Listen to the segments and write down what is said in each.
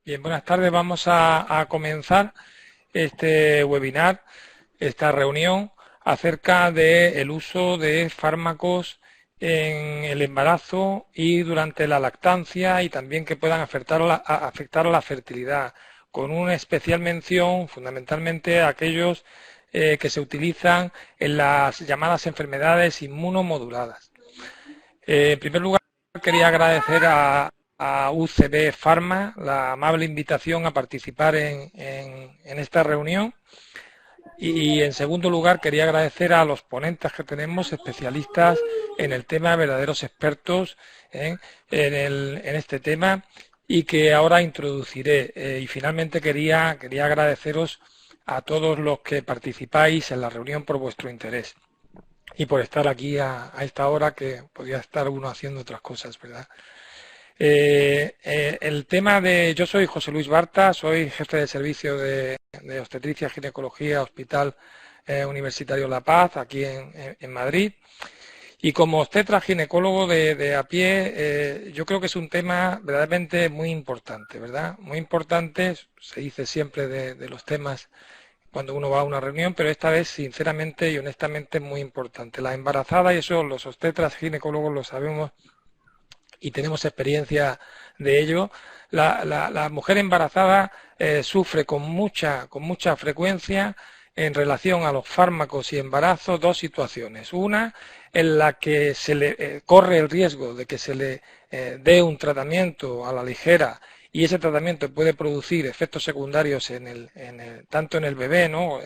Bien, buenas tardes. Vamos a comenzar este webinar, esta reunión acerca del uso de fármacos en el embarazo y durante la lactancia y también que puedan afectar a la fertilidad, con una especial mención fundamentalmente a aquellos que se utilizan en las llamadas enfermedades inmunomoduladas. En primer lugar, quería agradecer a UCB Pharma la amable invitación a participar en esta reunión y en segundo lugar quería agradecer a los ponentes que tenemos, especialistas en el tema, verdaderos expertos en este tema y que ahora introduciré. Y finalmente quería agradeceros a todos los que participáis en la reunión por vuestro interés y por estar aquí a esta hora que podía estar uno haciendo otras cosas, ¿verdad? El tema de... Yo soy José Luis Barta, soy jefe de servicio de obstetricia y ginecología Hospital Universitario La Paz, aquí en Madrid. Y como obstetra ginecólogo de a pie, yo creo que es un tema verdaderamente muy importante, ¿verdad? Muy importante, se dice siempre de los temas cuando uno va a una reunión, pero esta vez sinceramente y honestamente muy importante. La embarazada, y eso los obstetras ginecólogos lo sabemos y tenemos experiencia de ello, la mujer embarazada sufre con mucha frecuencia en relación a los fármacos y embarazo dos situaciones. Una en la que se le corre el riesgo de que se le dé un tratamiento a la ligera y ese tratamiento puede producir efectos secundarios tanto en el bebé, ¿no?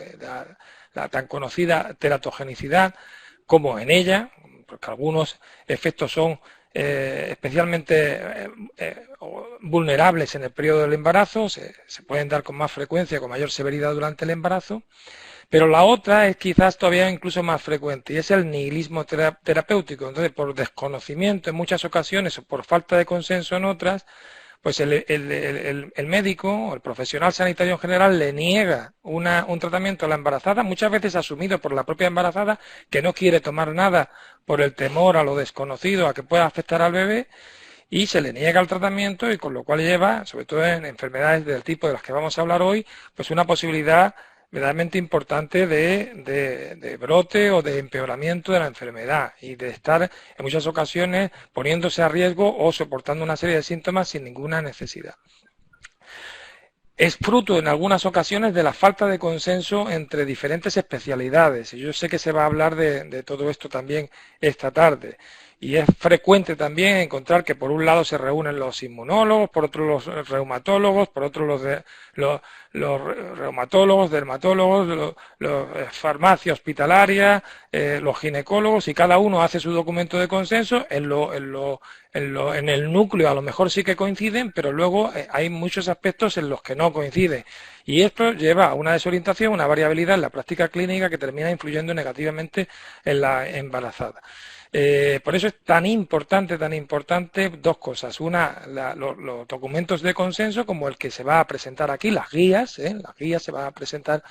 La tan conocida teratogenicidad, como en ella, porque algunos efectos son especialmente vulnerables en el periodo del embarazo, se pueden dar con más frecuencia, con mayor severidad durante el embarazo, pero la otra es quizás todavía incluso más frecuente y es el nihilismo terapéutico. Entonces, por desconocimiento en muchas ocasiones o por falta de consenso en otras, pues el médico o el profesional sanitario en general le niega un tratamiento a la embarazada, muchas veces asumido por la propia embarazada, que no quiere tomar nada por el temor a lo desconocido, a que pueda afectar al bebé, y se le niega el tratamiento y con lo cual lleva, sobre todo en enfermedades del tipo de las que vamos a hablar hoy, pues una posibilidad verdaderamente importante de brote o de empeoramiento de la enfermedad y de estar en muchas ocasiones poniéndose a riesgo o soportando una serie de síntomas sin ninguna necesidad. Es fruto en algunas ocasiones de la falta de consenso entre diferentes especialidades. Y yo sé que se va a hablar de todo esto también esta tarde. Y es frecuente también encontrar que por un lado se reúnen los inmunólogos, por otro los reumatólogos, por otro los reumatólogos, dermatólogos, los farmacia hospitalaria, los ginecólogos, y cada uno hace su documento de consenso. En el núcleo a lo mejor sí que coinciden, pero luego hay muchos aspectos en los que no coinciden. Y esto lleva a una desorientación, una variabilidad en la práctica clínica que termina influyendo negativamente en la embarazada. Por eso es tan importante dos cosas. Una, los documentos de consenso, como el que se va a presentar aquí, las guías, se va a presentar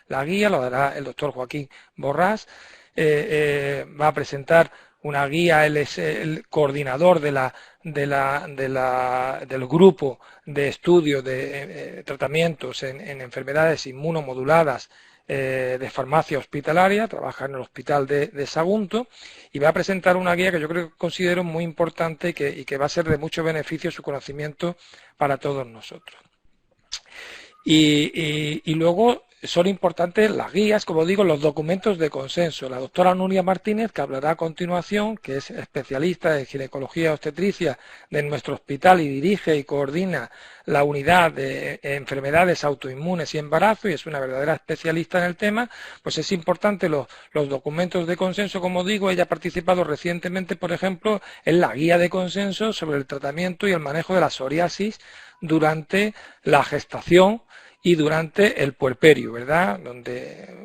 la guía, lo dará el doctor Joaquín Borrás, va a presentar una guía, él es el coordinador del grupo de estudio de tratamientos en enfermedades inmunomoduladas de farmacia hospitalaria, trabaja en el hospital de Sagunto, y va a presentar una guía que yo creo que considero muy importante y que va a ser de mucho beneficio su conocimiento para todos nosotros. Y luego son importantes las guías, como digo, los documentos de consenso. La doctora Nuria Martínez, que hablará a continuación, que es especialista en ginecología y obstetricia de nuestro hospital y dirige y coordina la unidad de enfermedades autoinmunes y embarazo, y es una verdadera especialista en el tema, pues es importante los documentos de consenso, como digo. Ella ha participado recientemente, por ejemplo, en la guía de consenso sobre el tratamiento y el manejo de la psoriasis durante la gestación y durante el puerperio, ¿verdad?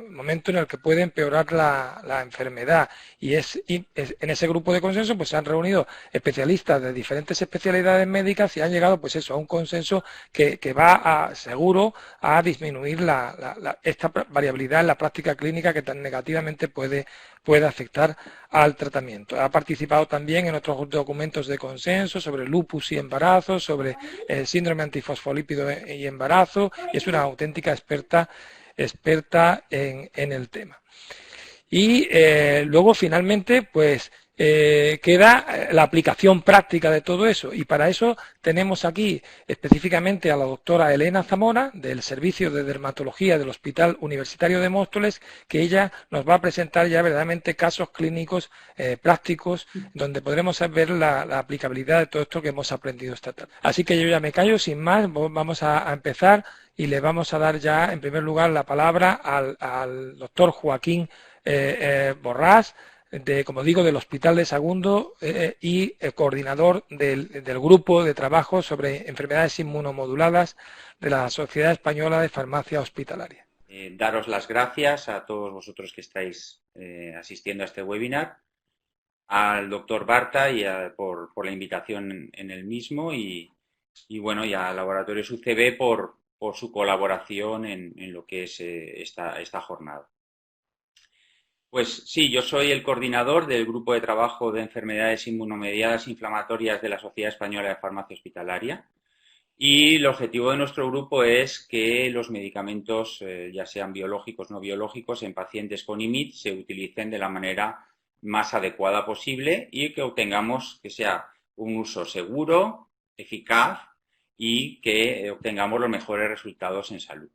Momento en el que puede empeorar la enfermedad. Y en ese grupo de consenso pues se han reunido especialistas de diferentes especialidades médicas y han llegado pues eso, a un consenso que va seguro a disminuir esta variabilidad en la práctica clínica que tan negativamente puede afectar al tratamiento. Ha participado también en otros documentos de consenso sobre lupus y embarazo, sobre el síndrome antifosfolípido y embarazo, y es una auténtica experta en el tema. Y luego, finalmente, pues queda la aplicación práctica de todo eso. Y para eso tenemos aquí específicamente a la doctora Elena Zamora, del Servicio de Dermatología del Hospital Universitario de Móstoles, que ella nos va a presentar ya verdaderamente casos clínicos prácticos, donde podremos ver la aplicabilidad de todo esto que hemos aprendido esta tarde. Así que yo ya me callo, sin más, vamos a empezar y le vamos a dar ya, en primer lugar, la palabra al doctor Joaquín Borrás, como digo, del Hospital de Sagunto y coordinador del grupo de trabajo sobre enfermedades inmunomoduladas de la Sociedad Española de Farmacia Hospitalaria. Daros las gracias a todos vosotros que estáis asistiendo a este webinar, al doctor Barta por la invitación en el mismo y bueno, y al Laboratorios UCB por su colaboración en lo que es esta jornada. Pues sí, yo soy el coordinador del Grupo de Trabajo de Enfermedades Inmunomediadas Inflamatorias de la Sociedad Española de Farmacia Hospitalaria y el objetivo de nuestro grupo es que los medicamentos, ya sean biológicos o no biológicos, en pacientes con IMID se utilicen de la manera más adecuada posible y que obtengamos que sea un uso seguro, eficaz y que obtengamos los mejores resultados en salud.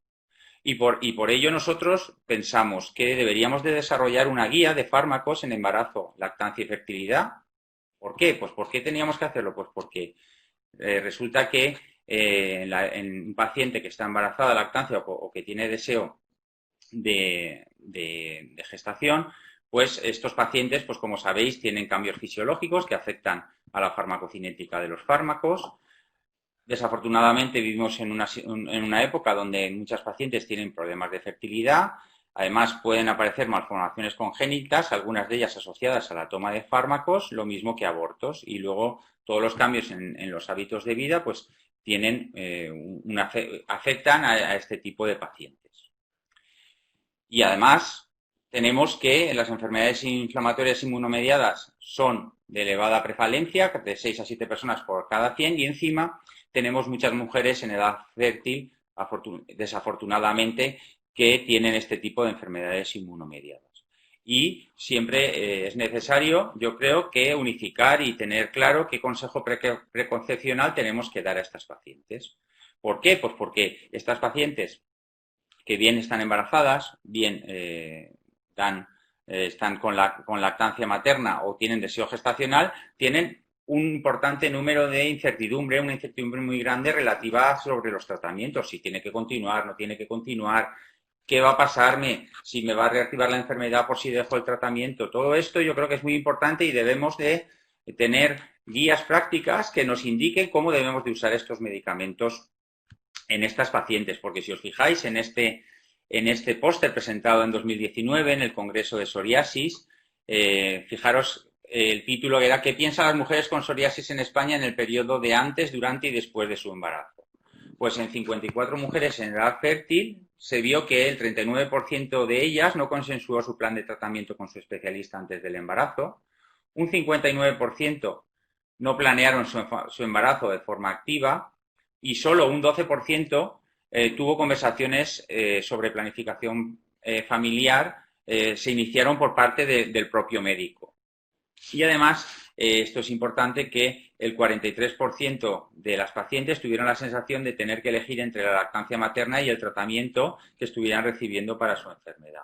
Y por ello nosotros pensamos que deberíamos de desarrollar una guía de fármacos en embarazo, lactancia y fertilidad. ¿Por qué? Pues ¿por qué teníamos que hacerlo? Pues porque resulta que en un paciente que está embarazada de lactancia o que tiene deseo de gestación, pues estos pacientes, pues como sabéis, tienen cambios fisiológicos que afectan a la farmacocinética de los fármacos. Desafortunadamente vivimos en una época donde muchas pacientes tienen problemas de fertilidad. Además, pueden aparecer malformaciones congénitas, algunas de ellas asociadas a la toma de fármacos, lo mismo que abortos. Y luego todos los cambios en los hábitos de vida pues afectan a este tipo de pacientes. Y además, tenemos que las enfermedades inflamatorias inmunomediadas son de elevada prevalencia, de 6 a 7 personas por cada 100, y encima tenemos muchas mujeres en edad fértil, desafortunadamente, que tienen este tipo de enfermedades inmunomediadas. Y siempre es necesario, yo creo, que unificar y tener claro qué consejo preconcepcional tenemos que dar a estas pacientes. ¿Por qué? Pues porque estas pacientes que bien están embarazadas, bien están con lactancia materna o tienen deseo gestacional, tienen un importante número de incertidumbre, una incertidumbre muy grande relativa sobre los tratamientos, si tiene que continuar, no tiene que continuar, qué va a pasarme, si me va a reactivar la enfermedad por si dejo el tratamiento. Todo esto yo creo que es muy importante y debemos de tener guías prácticas que nos indiquen cómo debemos de usar estos medicamentos en estas pacientes, porque si os fijáis en este póster presentado en 2019 en el Congreso de Psoriasis, fijaros el título era ¿qué piensan las mujeres con psoriasis en España en el periodo de antes, durante y después de su embarazo? Pues en 54 mujeres en edad fértil se vio que el 39% de ellas no consensuó su plan de tratamiento con su especialista antes del embarazo, un 59% no planearon su embarazo de forma activa y solo un 12% tuvo conversaciones sobre planificación familiar, se iniciaron por parte del propio médico. Y además, esto es importante, que el 43% de las pacientes tuvieron la sensación de tener que elegir entre la lactancia materna y el tratamiento que estuvieran recibiendo para su enfermedad.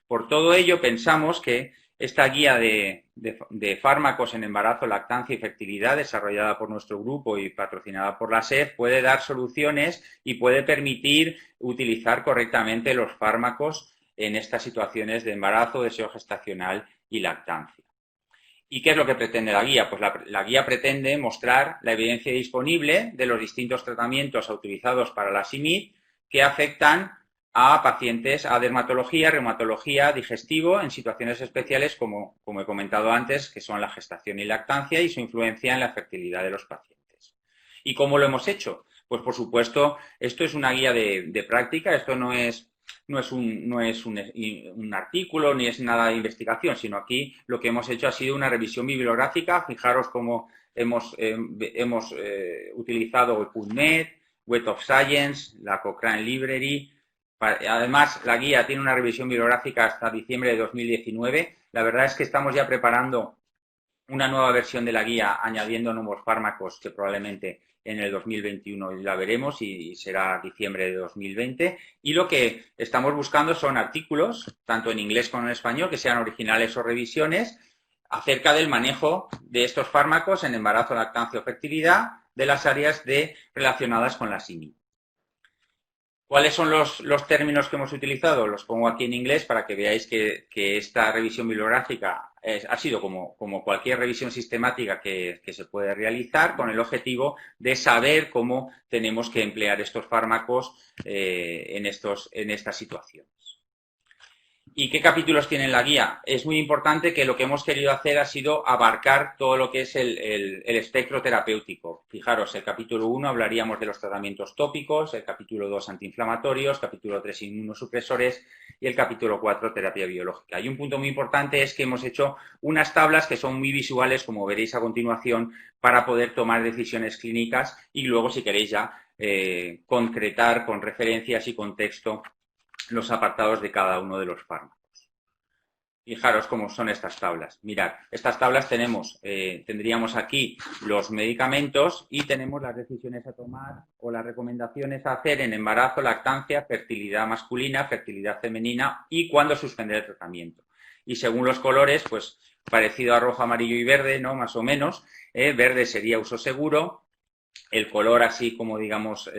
Por todo ello, pensamos que esta guía de fármacos en embarazo, lactancia y fertilidad, desarrollada por nuestro grupo y patrocinada por la SEF, puede dar soluciones y puede permitir utilizar correctamente los fármacos en estas situaciones de embarazo, deseo gestacional y lactancia. ¿Y qué es lo que pretende la guía? Pues la guía pretende mostrar la evidencia disponible de los distintos tratamientos utilizados para la IMID, que afectan a pacientes a dermatología, reumatología, digestivo, en situaciones especiales como he comentado antes, que son la gestación y lactancia y su influencia en la fertilidad de los pacientes. ¿Y cómo lo hemos hecho? Pues por supuesto, esto es una guía de práctica, esto no es un artículo ni es nada de investigación, sino aquí lo que hemos hecho ha sido una revisión bibliográfica. Fijaros cómo hemos utilizado el PubMed, Web of Science, la Cochrane Library. Además, la guía tiene una revisión bibliográfica hasta diciembre de 2019. La verdad es que estamos ya preparando una nueva versión de la guía añadiendo nuevos fármacos que probablemente en el 2021 la veremos y será diciembre de 2020. Y lo que estamos buscando son artículos, tanto en inglés como en español, que sean originales o revisiones, acerca del manejo de estos fármacos en embarazo, lactancia o fertilidad de las áreas relacionadas con la SIMI. ¿Cuáles son los términos que hemos utilizado? Los pongo aquí en inglés para que veáis que esta revisión bibliográfica ha sido como cualquier revisión sistemática que se puede realizar, con el objetivo de saber cómo tenemos que emplear estos fármacos en estas situaciones. ¿Y qué capítulos tiene la guía? Es muy importante que lo que hemos querido hacer ha sido abarcar todo lo que es el espectro terapéutico. Fijaros, el capítulo 1 hablaríamos de los tratamientos tópicos, el capítulo 2 antiinflamatorios, capítulo 3 inmunosupresores y el capítulo 4 terapia biológica. Y un punto muy importante es que hemos hecho unas tablas que son muy visuales, como veréis a continuación, para poder tomar decisiones clínicas y luego, si queréis ya, concretar con referencias y contexto los apartados de cada uno de los fármacos. Fijaros cómo son estas tablas. Mirad, estas tablas tendríamos aquí los medicamentos y tenemos las decisiones a tomar o las recomendaciones a hacer en embarazo, lactancia, fertilidad masculina, fertilidad femenina y cuándo suspender el tratamiento. Y según los colores, pues parecido a rojo, amarillo y verde, ¿no? Más o menos. Verde sería uso seguro. El color así como digamos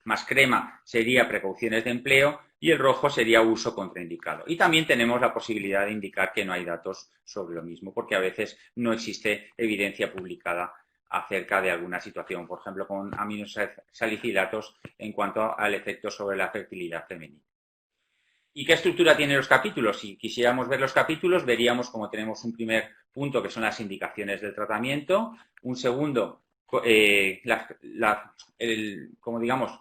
más crema sería precauciones de empleo y el rojo sería uso contraindicado. Y también tenemos la posibilidad de indicar que no hay datos sobre lo mismo, porque a veces no existe evidencia publicada acerca de alguna situación, por ejemplo, con aminosalicilatos en cuanto al efecto sobre la fertilidad femenina. ¿Y qué estructura tienen los capítulos? Si quisiéramos ver los capítulos, veríamos como tenemos un primer punto, que son las indicaciones del tratamiento, un segundo, como digamos,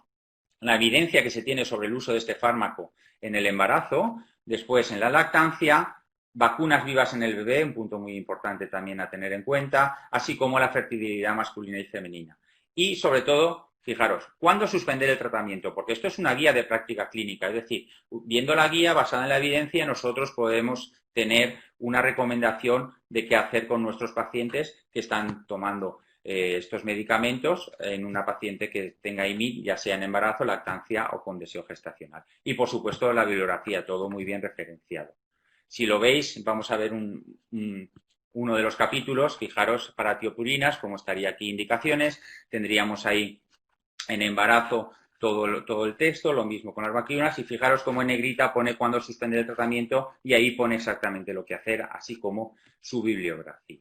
la evidencia que se tiene sobre el uso de este fármaco en el embarazo, después en la lactancia, vacunas vivas en el bebé, un punto muy importante también a tener en cuenta, así como la fertilidad masculina y femenina. Y sobre todo, fijaros, ¿cuándo suspender el tratamiento? Porque esto es una guía de práctica clínica, es decir, viendo la guía basada en la evidencia, nosotros podemos tener una recomendación de qué hacer con nuestros pacientes que están tomando estos medicamentos en una paciente que tenga IMI, ya sea en embarazo, lactancia o con deseo gestacional. Y, por supuesto, la bibliografía, todo muy bien referenciado. Si lo veis, vamos a ver uno de los capítulos. Fijaros, para tiopurinas, como estaría aquí indicaciones, tendríamos ahí en embarazo todo el texto, lo mismo con las vacunas, y fijaros cómo en negrita pone cuándo suspender el tratamiento y ahí pone exactamente lo que hacer, así como su bibliografía.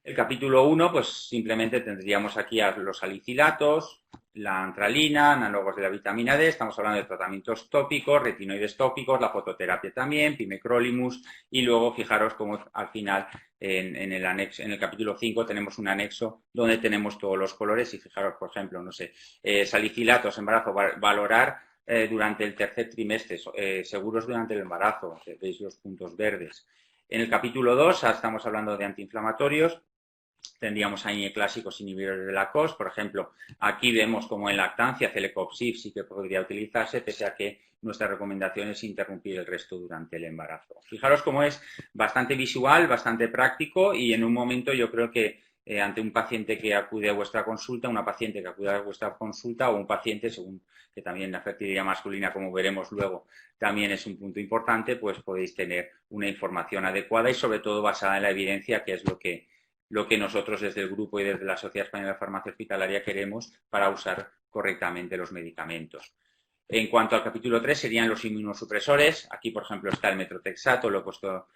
El capítulo 1, pues simplemente tendríamos aquí a los salicilatos, la antralina, análogos de la vitamina D, estamos hablando de tratamientos tópicos, retinoides tópicos, la fototerapia también, pimecrolimus, y luego fijaros cómo al final en el capítulo 5 tenemos un anexo donde tenemos todos los colores y fijaros, por ejemplo, no sé, salicilatos, embarazo, valorar durante el tercer trimestre, seguros durante el embarazo, veis los puntos verdes. En el capítulo 2 estamos hablando de antiinflamatorios. Tendríamos ahí clásicos inhibidores de la COX, por ejemplo, aquí vemos como en lactancia Celecoxib sí que podría utilizarse, pese a que nuestra recomendación es interrumpir el resto durante el embarazo. Fijaros cómo es bastante visual, bastante práctico y en un momento yo creo que ante un paciente que acude a vuestra consulta, una paciente que acude a vuestra consulta o un paciente, según que también la fertilidad masculina, como veremos luego, también es un punto importante, pues podéis tener una información adecuada y sobre todo basada en la evidencia, que es lo que nosotros desde el grupo y desde la Sociedad Española de Farmacia Hospitalaria queremos para usar correctamente los medicamentos. En cuanto al capítulo 3 serían los inmunosupresores. Aquí, por ejemplo, está el metrotexato, lo he puesto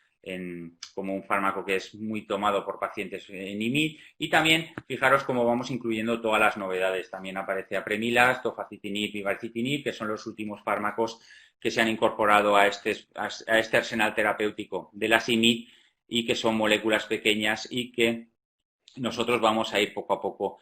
como un fármaco que es muy tomado por pacientes en IMID. Y también fijaros cómo vamos incluyendo todas las novedades. También aparece apremilast, tofacitinib y baricitinib, que son los últimos fármacos que se han incorporado a este arsenal terapéutico de las IMID y que son moléculas pequeñas y que nosotros vamos a ir poco a poco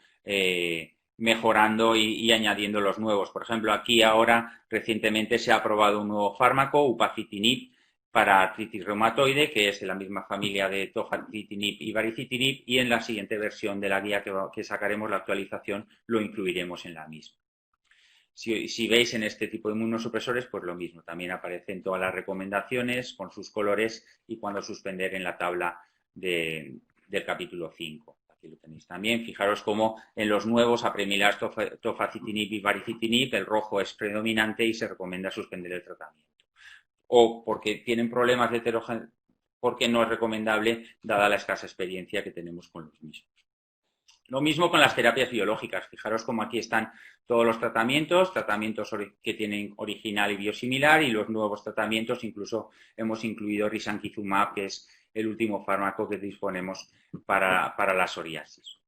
mejorando y añadiendo los nuevos. Por ejemplo, aquí ahora recientemente se ha aprobado un nuevo fármaco, upadacitinib, para artritis reumatoide, que es de la misma familia de tofacitinib y baricitinib, y en la siguiente versión de la guía que sacaremos, la actualización, lo incluiremos en la misma. Si veis en este tipo de inmunosupresores, pues lo mismo, también aparecen todas las recomendaciones con sus colores y cuándo suspender en la tabla del capítulo 5. Aquí lo tenéis también. Fijaros cómo en los nuevos apremilast, tofacitinib y baricitinib el rojo es predominante y se recomienda suspender el tratamiento. O porque tienen problemas de heterogeneidad, porque no es recomendable dada la escasa experiencia que tenemos con los mismos. Lo mismo con las terapias biológicas. Fijaros cómo aquí están todos los tratamientos que tienen original y biosimilar, y los nuevos tratamientos. Incluso hemos incluido risankizumab, que es el último fármaco que disponemos para la psoriasis.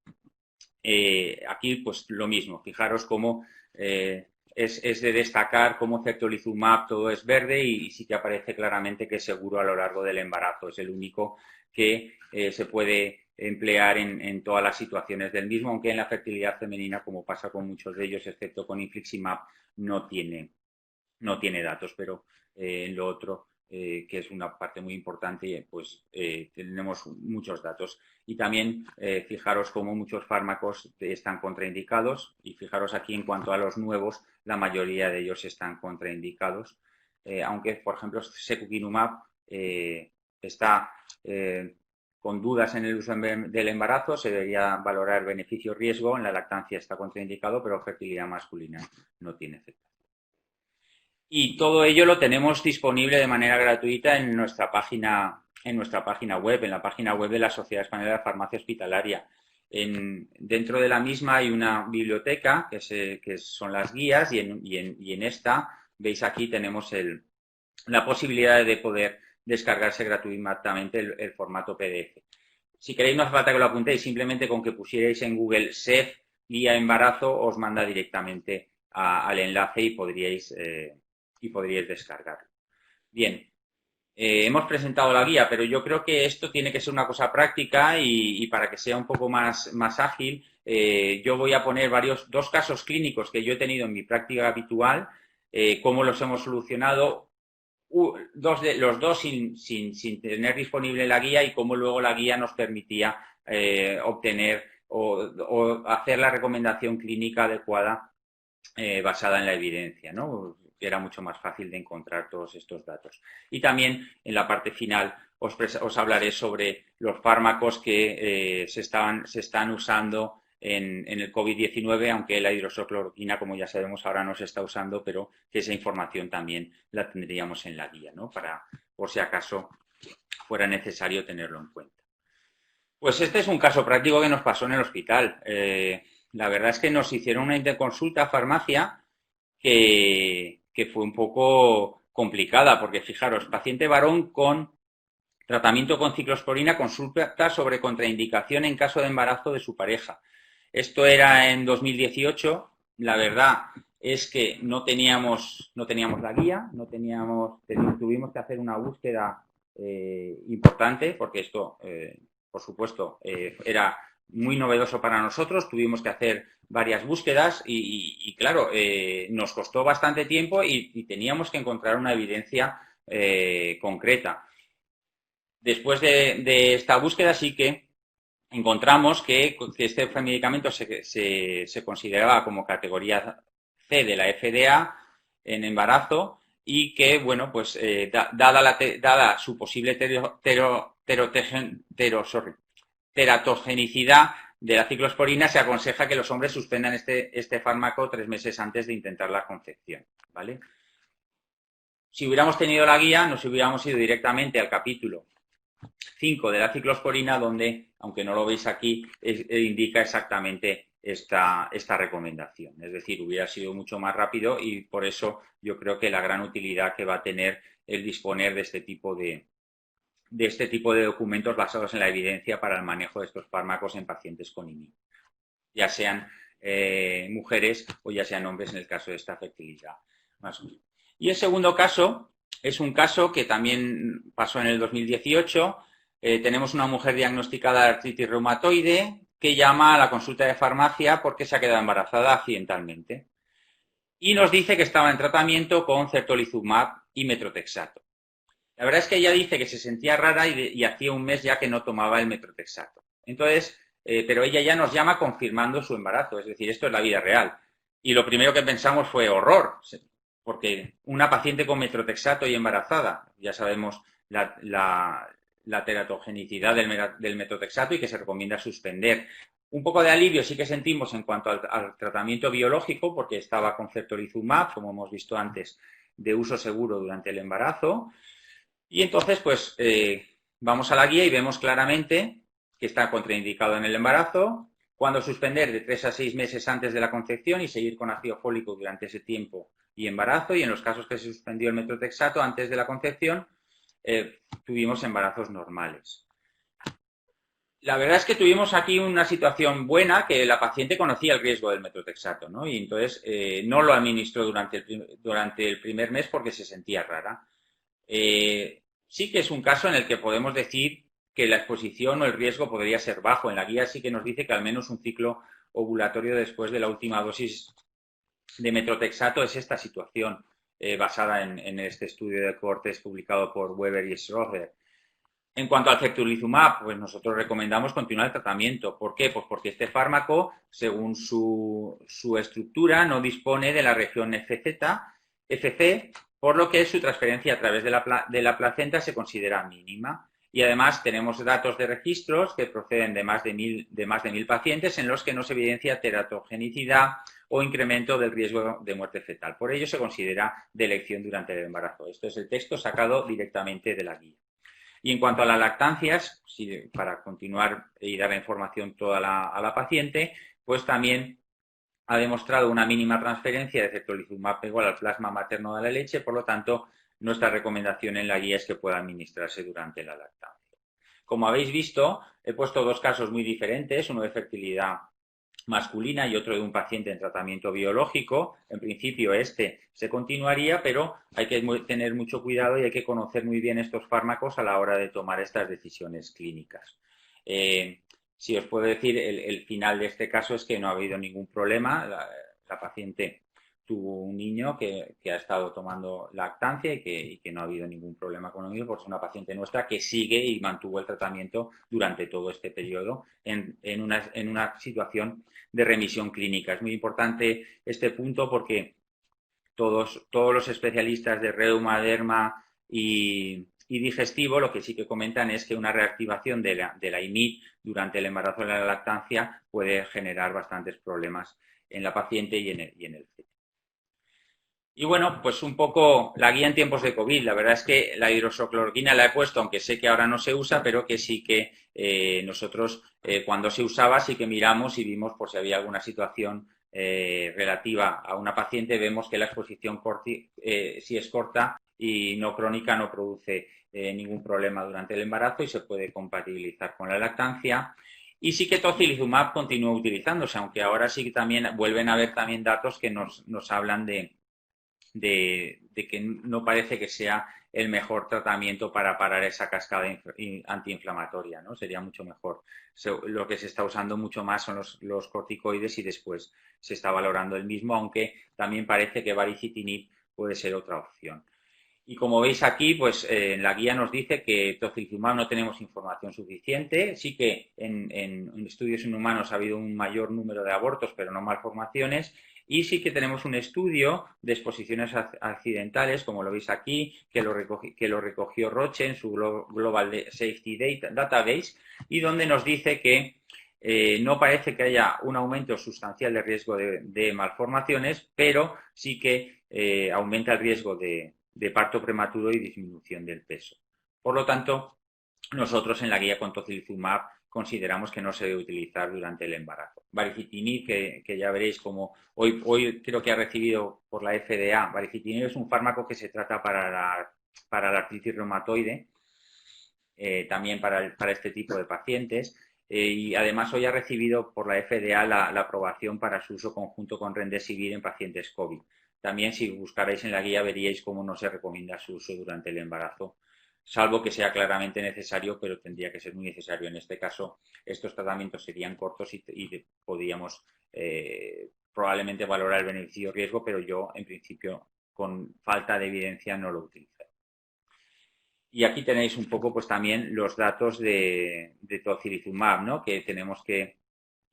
Aquí pues lo mismo. Fijaros cómo es de destacar cómo certolizumab todo es verde y sí que aparece claramente que es seguro a lo largo del embarazo. Es el único que se puede emplear en todas las situaciones del mismo, aunque en la fertilidad femenina, como pasa con muchos de ellos, excepto con infliximab, no tiene datos, pero en lo otro, que es una parte muy importante, pues tenemos muchos datos. Y también fijaros cómo muchos fármacos están contraindicados, y fijaros aquí en cuanto a los nuevos, la mayoría de ellos están contraindicados, aunque, por ejemplo, secukinumab está con dudas en el uso del embarazo, se debería valorar beneficio-riesgo. En la lactancia está contraindicado, pero fertilidad masculina no tiene efecto. Y todo ello lo tenemos disponible de manera gratuita en nuestra página web, en la página web de la Sociedad Española de Farmacia Hospitalaria. Dentro de la misma hay una biblioteca que son las guías, y en esta, veis aquí, tenemos la posibilidad de poder descargarse gratuitamente el formato PDF. Si queréis, no hace falta que lo apuntéis, simplemente con que pusierais en Google SEF guía embarazo os manda directamente al enlace y podríais descargarlo. Bien, hemos presentado la guía, pero yo creo que esto tiene que ser una cosa práctica y para que sea un poco más ágil, yo voy a poner dos casos clínicos que yo he tenido en mi práctica habitual, cómo los hemos solucionado, los dos sin tener disponible la guía, y cómo luego la guía nos permitía obtener o hacer la recomendación clínica adecuada basada en la evidencia, ¿no? Que era mucho más fácil de encontrar todos estos datos. Y también en la parte final os hablaré sobre los fármacos que se están usando en el COVID-19, aunque la hidroxicloroquina, como ya sabemos, ahora no se está usando, pero que esa información también la tendríamos en la guía, ¿no? Por si acaso fuera necesario tenerlo en cuenta. Pues este es un caso práctico que nos pasó en el hospital. La verdad es que nos hicieron una interconsulta a farmacia que fue un poco complicada, porque fijaros, paciente varón con tratamiento con ciclosporina, consulta sobre contraindicación en caso de embarazo de su pareja. Esto era en 2018. La verdad es que no teníamos la guía, tuvimos que hacer una búsqueda importante, porque esto, por supuesto, era muy novedoso para nosotros. Tuvimos que hacer varias búsquedas y claro, nos costó bastante tiempo y teníamos que encontrar una evidencia concreta. Después de esta búsqueda sí que encontramos que este medicamento se consideraba como categoría C de la FDA en embarazo, y que, bueno, pues dada su posible teratogenicidad de la ciclosporina, se aconseja que los hombres suspendan este fármaco 3 meses antes de intentar la concepción, ¿vale? Si hubiéramos tenido la guía, nos hubiéramos ido directamente al capítulo 5 de la ciclosporina, donde, aunque no lo veis aquí, indica exactamente esta recomendación. Es decir, hubiera sido mucho más rápido, y por eso yo creo que la gran utilidad que va a tener el disponer de este tipo de de este tipo de documentos basados en la evidencia para el manejo de estos fármacos en pacientes con IMI, ya sean mujeres o ya sean hombres en el caso de esta fertilidad masculina. Y el segundo caso es un caso que también pasó en el 2018. Tenemos una mujer diagnosticada de artritis reumatoide que llama a la consulta de farmacia porque se ha quedado embarazada accidentalmente y nos dice que estaba en tratamiento con certolizumab y metrotexato. La verdad es que ella dice que se sentía rara y hacía un mes ya que no tomaba el metrotexato. Entonces, pero ella ya nos llama confirmando su embarazo, es decir, esto es la vida real. Y lo primero que pensamos fue horror, porque una paciente con metrotexato y embarazada, ya sabemos la teratogenicidad del metrotexato y que se recomienda suspender. Un poco de alivio sí que sentimos en cuanto al tratamiento biológico, porque estaba con certolizumab, como hemos visto antes, de uso seguro durante el embarazo. Y entonces, pues, vamos a la guía y vemos claramente que está contraindicado en el embarazo, cuando suspender de 3 a 6 meses antes de la concepción y seguir con ácido fólico durante ese tiempo y embarazo, y en los casos que se suspendió el metrotexato antes de la concepción, tuvimos embarazos normales. La verdad es que tuvimos aquí una situación buena, que la paciente conocía el riesgo del metrotexato, ¿no? Y entonces no lo administró durante el primer mes porque se sentía rara. Sí que es un caso en el que podemos decir que la exposición o el riesgo podría ser bajo. En la guía sí que nos dice que al menos un ciclo ovulatorio después de la última dosis de metrotexato es esta situación, basada en este estudio de cohortes publicado por Weber y Schroeder. En cuanto al certolizumab, pues nosotros recomendamos continuar el tratamiento. ¿Por qué? Pues porque este fármaco, según su estructura, no dispone de la región FC, por lo que su transferencia a través de la placenta se considera mínima. Y además tenemos datos de registros que proceden de más de 1.000 pacientes en los que no se evidencia teratogenicidad o incremento del riesgo de muerte fetal. Por ello se considera de elección durante el embarazo. Esto es el texto sacado directamente de la guía. Y en cuanto a las lactancias, para continuar y dar la información toda a la paciente, pues también ha demostrado una mínima transferencia de certolizumab igual al plasma materno de la leche, por lo tanto, nuestra recomendación en la guía es que pueda administrarse durante la lactancia. Como habéis visto, he puesto dos casos muy diferentes, uno de fertilidad masculina y otro de un paciente en tratamiento biológico. En principio este se continuaría, pero hay que tener mucho cuidado y hay que conocer muy bien estos fármacos a la hora de tomar estas decisiones clínicas. Si os puedo decir, el final de este caso es que no ha habido ningún problema. La paciente tuvo un niño que ha estado tomando lactancia y que no ha habido ningún problema con el niño, porque es una paciente nuestra que sigue y mantuvo el tratamiento durante todo este periodo en una situación de remisión clínica. Es muy importante este punto porque todos los especialistas de reuma, derma y digestivo lo que sí que comentan es que una reactivación de la IMID durante el embarazo y la lactancia puede generar bastantes problemas en la paciente y en el feto. Y bueno, pues un poco la guía en tiempos de COVID. La verdad es que la hidroxicloroquina la he puesto, aunque sé que ahora no se usa, pero que sí que nosotros cuando se usaba sí que miramos y vimos por si había alguna situación relativa a una paciente. Vemos que la exposición si es corta y no crónica no produce ningún problema durante el embarazo y se puede compatibilizar con la lactancia. Y sí que tocilizumab continúa utilizándose, aunque ahora sí que también vuelven a haber también datos que nos hablan de que no parece que sea el mejor tratamiento para parar esa cascada antiinflamatoria, ¿no? Sería mucho mejor. Lo que se está usando mucho más son los corticoides y después se está valorando el mismo, aunque también parece que baricitinib puede ser otra opción. Y como veis aquí, pues en la guía nos dice que tocilizumab no tenemos información suficiente. Sí que en estudios en humanos ha habido un mayor número de abortos, pero no malformaciones. Y sí que tenemos un estudio de exposiciones accidentales, como lo veis aquí, que lo recogió Roche en su Global Safety Database, y donde nos dice que no parece que haya un aumento sustancial de riesgo de malformaciones, pero sí que aumenta el riesgo de parto prematuro y disminución del peso. Por lo tanto, nosotros en la guía con tocilizumab consideramos que no se debe utilizar durante el embarazo. Baricitinib, que ya veréis como hoy creo que ha recibido por la FDA, baricitinib es un fármaco que se trata para la artritis reumatoide también para este tipo de pacientes. Y además hoy ha recibido por la FDA la aprobación para su uso conjunto con Remdesivir en pacientes COVID. También si buscarais en la guía veríais cómo no se recomienda su uso durante el embarazo, salvo que sea claramente necesario, pero tendría que ser muy necesario. En este caso, estos tratamientos serían cortos y podríamos probablemente valorar el beneficio-riesgo, pero yo, en principio, con falta de evidencia, no lo utilizo. Y aquí tenéis un poco, pues también los datos de tocilizumab, ¿no? Que tenemos que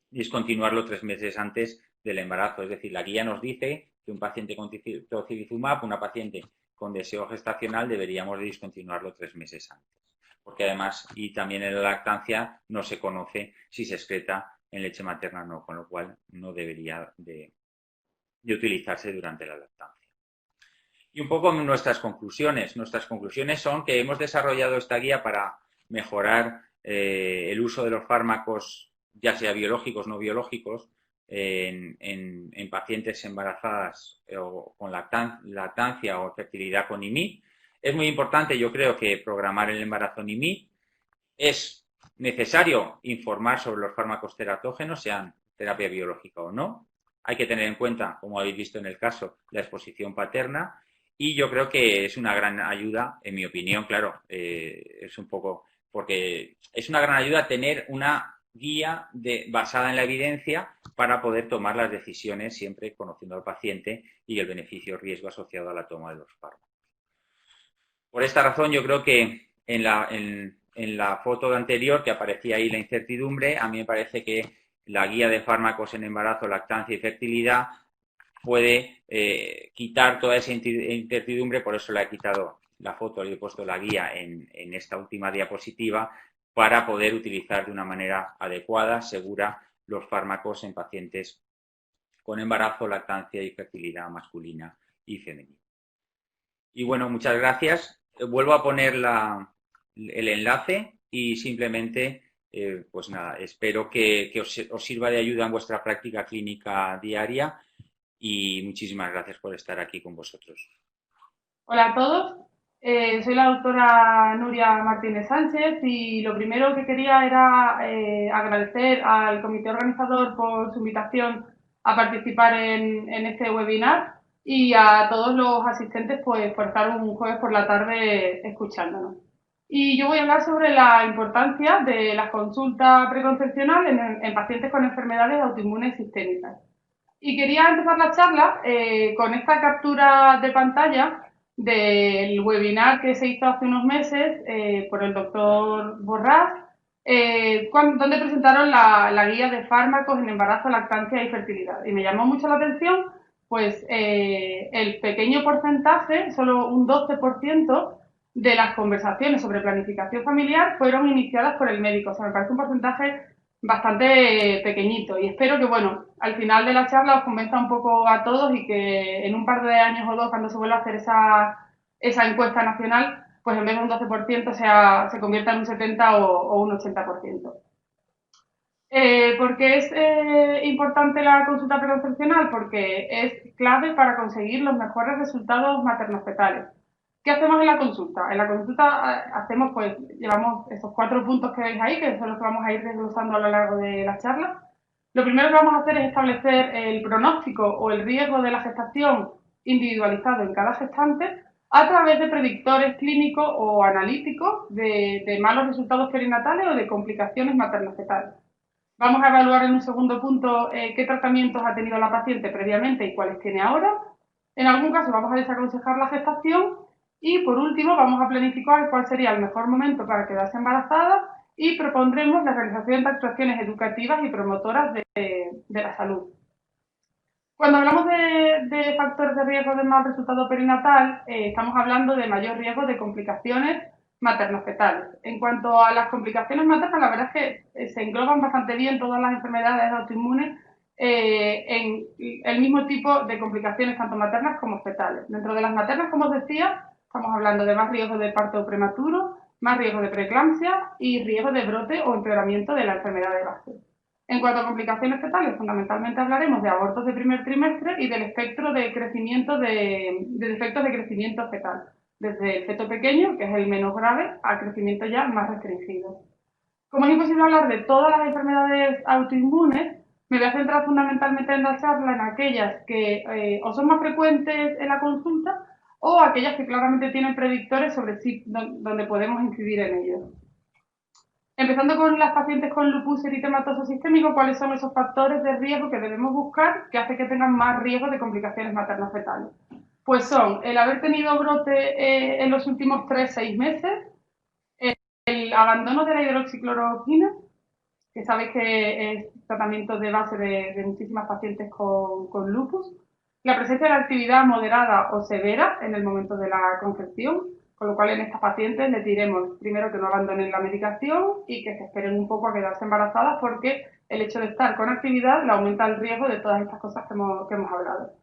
discontinuarlo 3 meses antes del embarazo. Es decir, la guía nos dice que un paciente con tocilizumab, una paciente con deseo gestacional, deberíamos de discontinuarlo 3 meses antes. Porque además, y también en la lactancia, no se conoce si se excreta en leche materna o no, con lo cual no debería de utilizarse durante la lactancia. Y un poco nuestras conclusiones. Nuestras conclusiones son que hemos desarrollado esta guía para mejorar el uso de los fármacos, ya sea biológicos o no biológicos, en pacientes embarazadas o con lactancia o fertilidad con IMI. Es muy importante, yo creo, que programar el embarazo en IMI. Es necesario informar sobre los fármacos teratógenos, sean terapia biológica o no. Hay que tener en cuenta, como habéis visto en el caso, la exposición paterna. Y yo creo que es una gran ayuda, en mi opinión, claro, es un poco, porque es una gran ayuda tener una guía basada en la evidencia para poder tomar las decisiones siempre conociendo al paciente y el beneficio-riesgo asociado a la toma de los fármacos. Por esta razón, yo creo que en la foto anterior que aparecía ahí la incertidumbre, a mí me parece que la guía de fármacos en embarazo, lactancia y fertilidad puede quitar toda esa incertidumbre, por eso le he quitado la foto y he puesto la guía en esta última diapositiva para poder utilizar de una manera adecuada, segura, los fármacos en pacientes con embarazo, lactancia y fertilidad masculina y femenina. Y bueno, muchas gracias. Vuelvo a poner el enlace y simplemente, pues nada, espero que os sirva de ayuda en vuestra práctica clínica diaria. Y muchísimas gracias por estar aquí con vosotros. Hola a todos, soy la doctora Nuria Martínez Sánchez y lo primero que quería era agradecer al comité organizador por su invitación a participar en este webinar y a todos los asistentes pues, por estar un jueves por la tarde escuchándonos. Y yo voy a hablar sobre la importancia de la consulta preconcepcional en pacientes con enfermedades autoinmunes sistémicas. Y quería empezar la charla con esta captura de pantalla del webinar que se hizo hace unos meses por el doctor Borrás, donde presentaron la guía de fármacos en embarazo, lactancia y fertilidad. Y me llamó mucho la atención, pues, el pequeño porcentaje, solo un 12% de las conversaciones sobre planificación familiar fueron iniciadas por el médico. O sea, me parece un porcentaje bastante pequeñito y espero que, bueno, al final de la charla os convenza un poco a todos y que en un par de años o dos, cuando se vuelva a hacer esa encuesta nacional, pues en vez de un 12% se convierta en un 70 o un 80%. ¿Por qué es importante la consulta preconcepcional? Porque es clave para conseguir los mejores resultados materno-fetales. ¿Qué hacemos en la consulta? En la consulta hacemos, pues, llevamos esos 4 puntos que veis ahí, que son los que vamos a ir desglosando a lo largo de la charla. Lo primero que vamos a hacer es establecer el pronóstico o el riesgo de la gestación individualizado en cada gestante a través de predictores clínicos o analíticos de malos resultados perinatales o de complicaciones materno-fetales. Vamos a evaluar en un segundo punto qué tratamientos ha tenido la paciente previamente y cuáles tiene ahora. En algún caso vamos a desaconsejar la gestación. Y por último vamos a planificar cuál sería el mejor momento para quedarse embarazada y propondremos la realización de actuaciones educativas y promotoras de la salud. Cuando hablamos de factores de riesgo de mal resultado perinatal, estamos hablando de mayor riesgo de complicaciones materno-fetales. En cuanto a las complicaciones maternas, la verdad es que se engloban bastante bien todas las enfermedades autoinmunes en el mismo tipo de complicaciones, tanto maternas como fetales. Dentro de las maternas, como os decía, estamos hablando de más riesgo de parto prematuro, más riesgo de preeclampsia y riesgo de brote o empeoramiento de la enfermedad de base. En cuanto a complicaciones fetales, fundamentalmente hablaremos de abortos de primer trimestre y del espectro de crecimiento de defectos de crecimiento fetal. desde el feto pequeño, que es el menos grave, al crecimiento ya más restringido. Como es imposible hablar de todas las enfermedades autoinmunes, me voy a centrar fundamentalmente en la charla en aquellas que o son más frecuentes en la consulta o aquellas que claramente tienen predictores sobre sí, donde podemos incidir en ellos. Empezando con las pacientes con lupus eritematoso sistémico, ¿cuáles son esos factores de riesgo que debemos buscar que hace que tengan más riesgo de complicaciones materno-fetales? Pues son el haber tenido brote en los últimos 3-6 meses, el abandono de la hidroxicloroquina, que sabéis que es tratamiento de base de muchísimas pacientes con lupus, la presencia de actividad moderada o severa en el momento de la concepción, con lo cual en estas pacientes les diremos primero que no abandonen la medicación y que se esperen un poco a quedarse embarazadas porque el hecho de estar con actividad le aumenta el riesgo de todas estas cosas que hemos hablado.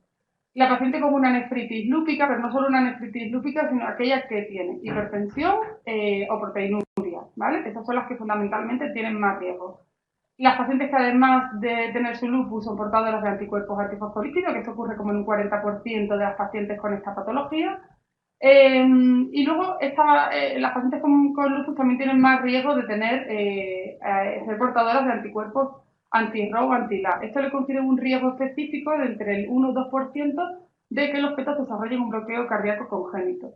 La paciente con una nefritis lúpica, pero no solo una nefritis lúpica, sino aquella que tiene hipertensión o proteinuria, ¿vale? Esas son las que fundamentalmente tienen más riesgo. Las pacientes que además de tener su lupus son portadoras de anticuerpos antifosfolípidos, que esto ocurre como en un 40% de las pacientes con esta patología. Y luego las pacientes con lupus también tienen más riesgo de ser portadoras de anticuerpos anti-RO o anti-LA. Esto le confiere un riesgo específico de entre el 1 y 2% de que los fetos desarrollen un bloqueo cardíaco congénito.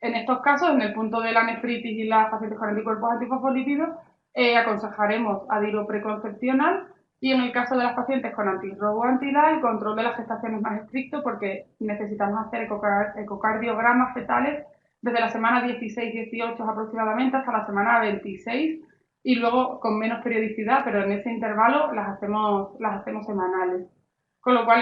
En estos casos, en el punto de la nefritis y las pacientes con anticuerpos antifosfolípidos, aconsejaremos adiro preconcepcional y en el caso de las pacientes con anti-RO o anti-LA, el control de la gestación es más estricto porque necesitamos hacer ecocardiogramas fetales desde la semana 16-18 aproximadamente hasta la semana 26 y luego con menos periodicidad, pero en ese intervalo las hacemos semanales. Con lo cual,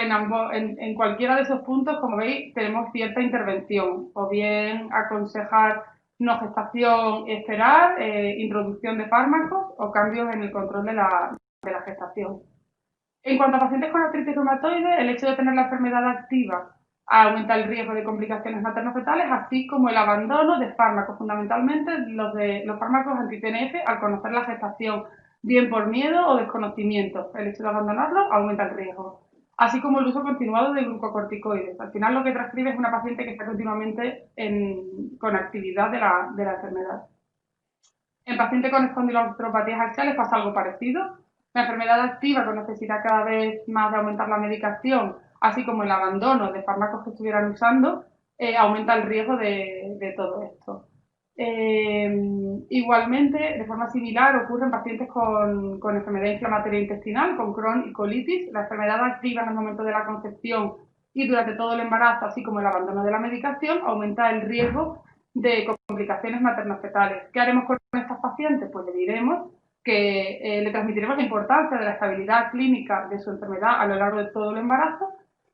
en cualquiera de esos puntos, como veis, tenemos cierta intervención, o bien aconsejar no gestación, esperar, introducción de fármacos o cambios en el control de la gestación. En cuanto a pacientes con artritis reumatoide, el hecho de tener la enfermedad activa aumenta el riesgo de complicaciones materno-fetales, así como el abandono de fármacos, fundamentalmente los fármacos anti-TNF al conocer la gestación, bien por miedo o desconocimiento. El hecho de abandonarlo aumenta el riesgo. Así como el uso continuado de glucocorticoides. Al final lo que transcribe es una paciente que está continuamente con actividad de la enfermedad. En pacientes con espondiloartropatías axiales pasa algo parecido. La enfermedad activa con necesidad cada vez más de aumentar la medicación, así como el abandono de fármacos que estuvieran usando, aumenta el riesgo de todo esto. Igualmente, de forma similar, ocurre en pacientes con enfermedad inflamatoria intestinal, con Crohn y colitis. La enfermedad activa en el momento de la concepción y durante todo el embarazo, así como el abandono de la medicación, aumenta el riesgo de complicaciones materno-fetales. ¿Qué haremos con estas pacientes? Pues le diremos que le transmitiremos la importancia de la estabilidad clínica de su enfermedad a lo largo de todo el embarazo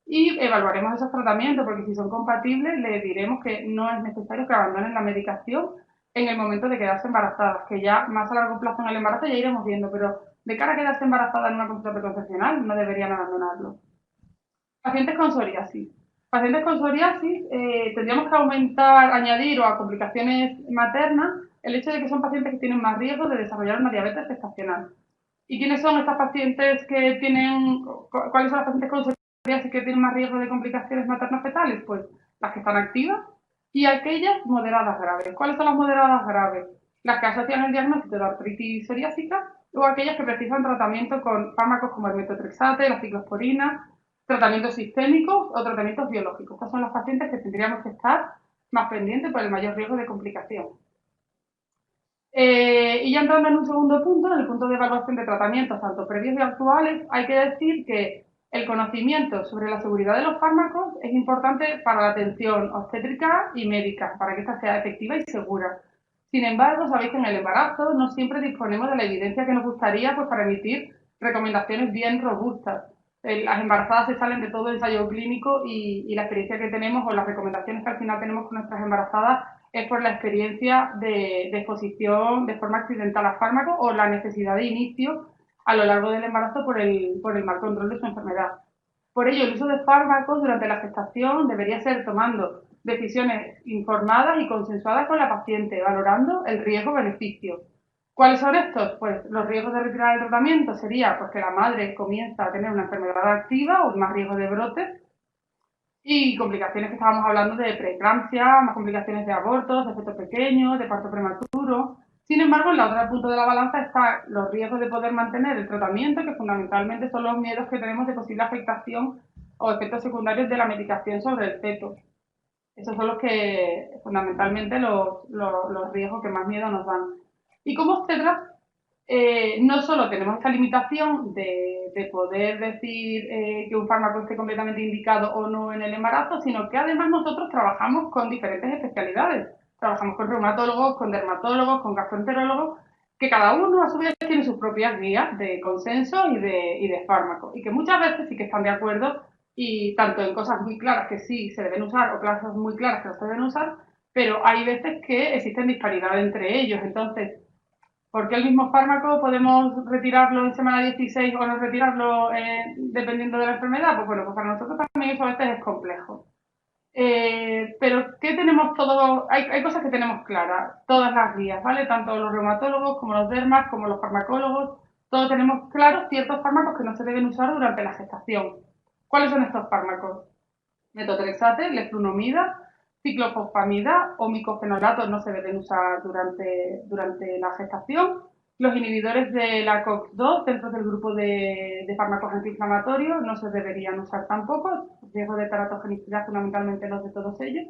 y evaluaremos esos tratamientos porque si son compatibles le diremos que no es necesario que abandonen la medicación en el momento de quedarse embarazadas, que ya más a largo plazo en el embarazo ya iremos viendo, pero de cara a quedarse embarazada en una consulta preconcepcional no deberían abandonarlo. Pacientes con psoriasis. Pacientes con psoriasis tendríamos que añadir o a complicaciones maternas el hecho de que son pacientes que tienen más riesgo de desarrollar una diabetes gestacional. ¿Y quiénes son estas pacientes que cuáles son las pacientes con psoriasis que tienen más riesgo de complicaciones materno-fetales? Pues las que están activas y aquellas moderadas graves. ¿Cuáles son las moderadas graves? Las que asocian el diagnóstico de artritis psoriásica o aquellas que precisan tratamiento con fármacos como el metotrexate, la ciclosporina, tratamientos sistémicos o tratamientos biológicos. Estas son las pacientes que tendríamos que estar más pendientes por el mayor riesgo de complicación. Y ya entrando en un segundo punto, en el punto de evaluación de tratamientos, tanto previos y actuales, hay que decir que el conocimiento sobre la seguridad de los fármacos es importante para la atención obstétrica y médica, para que esta sea efectiva y segura. Sin embargo, sabéis que en el embarazo no siempre disponemos de la evidencia que nos gustaría pues, para emitir recomendaciones bien robustas. Las embarazadas se salen de todo ensayo clínico y la experiencia que tenemos o las recomendaciones que al final tenemos con nuestras embarazadas es por la experiencia de exposición de forma accidental a fármacos o la necesidad de inicio a lo largo del embarazo por el mal control de su enfermedad. Por ello, el uso de fármacos durante la gestación debería ser tomando decisiones informadas y consensuadas con la paciente, valorando el riesgo-beneficio. ¿Cuáles son estos? Pues los riesgos de retirar el tratamiento sería pues, que la madre comienza a tener una enfermedad activa o más riesgo de brotes. Y complicaciones que estábamos hablando de preeclampsia, más complicaciones de abortos, de feto pequeño, de parto prematuro. Sin embargo, en la otra punto de la balanza están los riesgos de poder mantener el tratamiento, que fundamentalmente son los miedos que tenemos de posible afectación o efectos secundarios de la medicación sobre el feto. Esos son los que, fundamentalmente, los riesgos que más miedo nos dan. Y como obstetras, no solo tenemos esta limitación de poder decir que un fármaco esté completamente indicado o no en el embarazo, sino que además nosotros trabajamos con diferentes especialidades. Trabajamos con reumatólogos, con dermatólogos, con gastroenterólogos, que cada uno a su vez tiene sus propias guías de consenso y de fármacos. Y que muchas veces sí que están de acuerdo, y tanto en cosas muy claras que sí se deben usar o cosas muy claras que no se deben usar, pero hay veces que existen disparidades entre ellos. Entonces, ¿por qué el mismo fármaco podemos retirarlo en semana 16 o no retirarlo dependiendo de la enfermedad? Pues bueno, pues para nosotros también eso a veces es complejo. Pero ¿qué tenemos todos? Hay cosas que tenemos claras, todas las guías, ¿vale? Tanto los reumatólogos como los dermas, como los farmacólogos, todos tenemos claros ciertos fármacos que no se deben usar durante la gestación. ¿Cuáles son estos fármacos? Metotrexate, leflunomida, ciclofosfamida o micofenolatos no se deben usar durante la gestación. Los inhibidores de la COX-2 dentro del grupo de fármacos antiinflamatorios no se deberían usar tampoco, riesgo de teratogenicidad fundamentalmente los de todos ellos.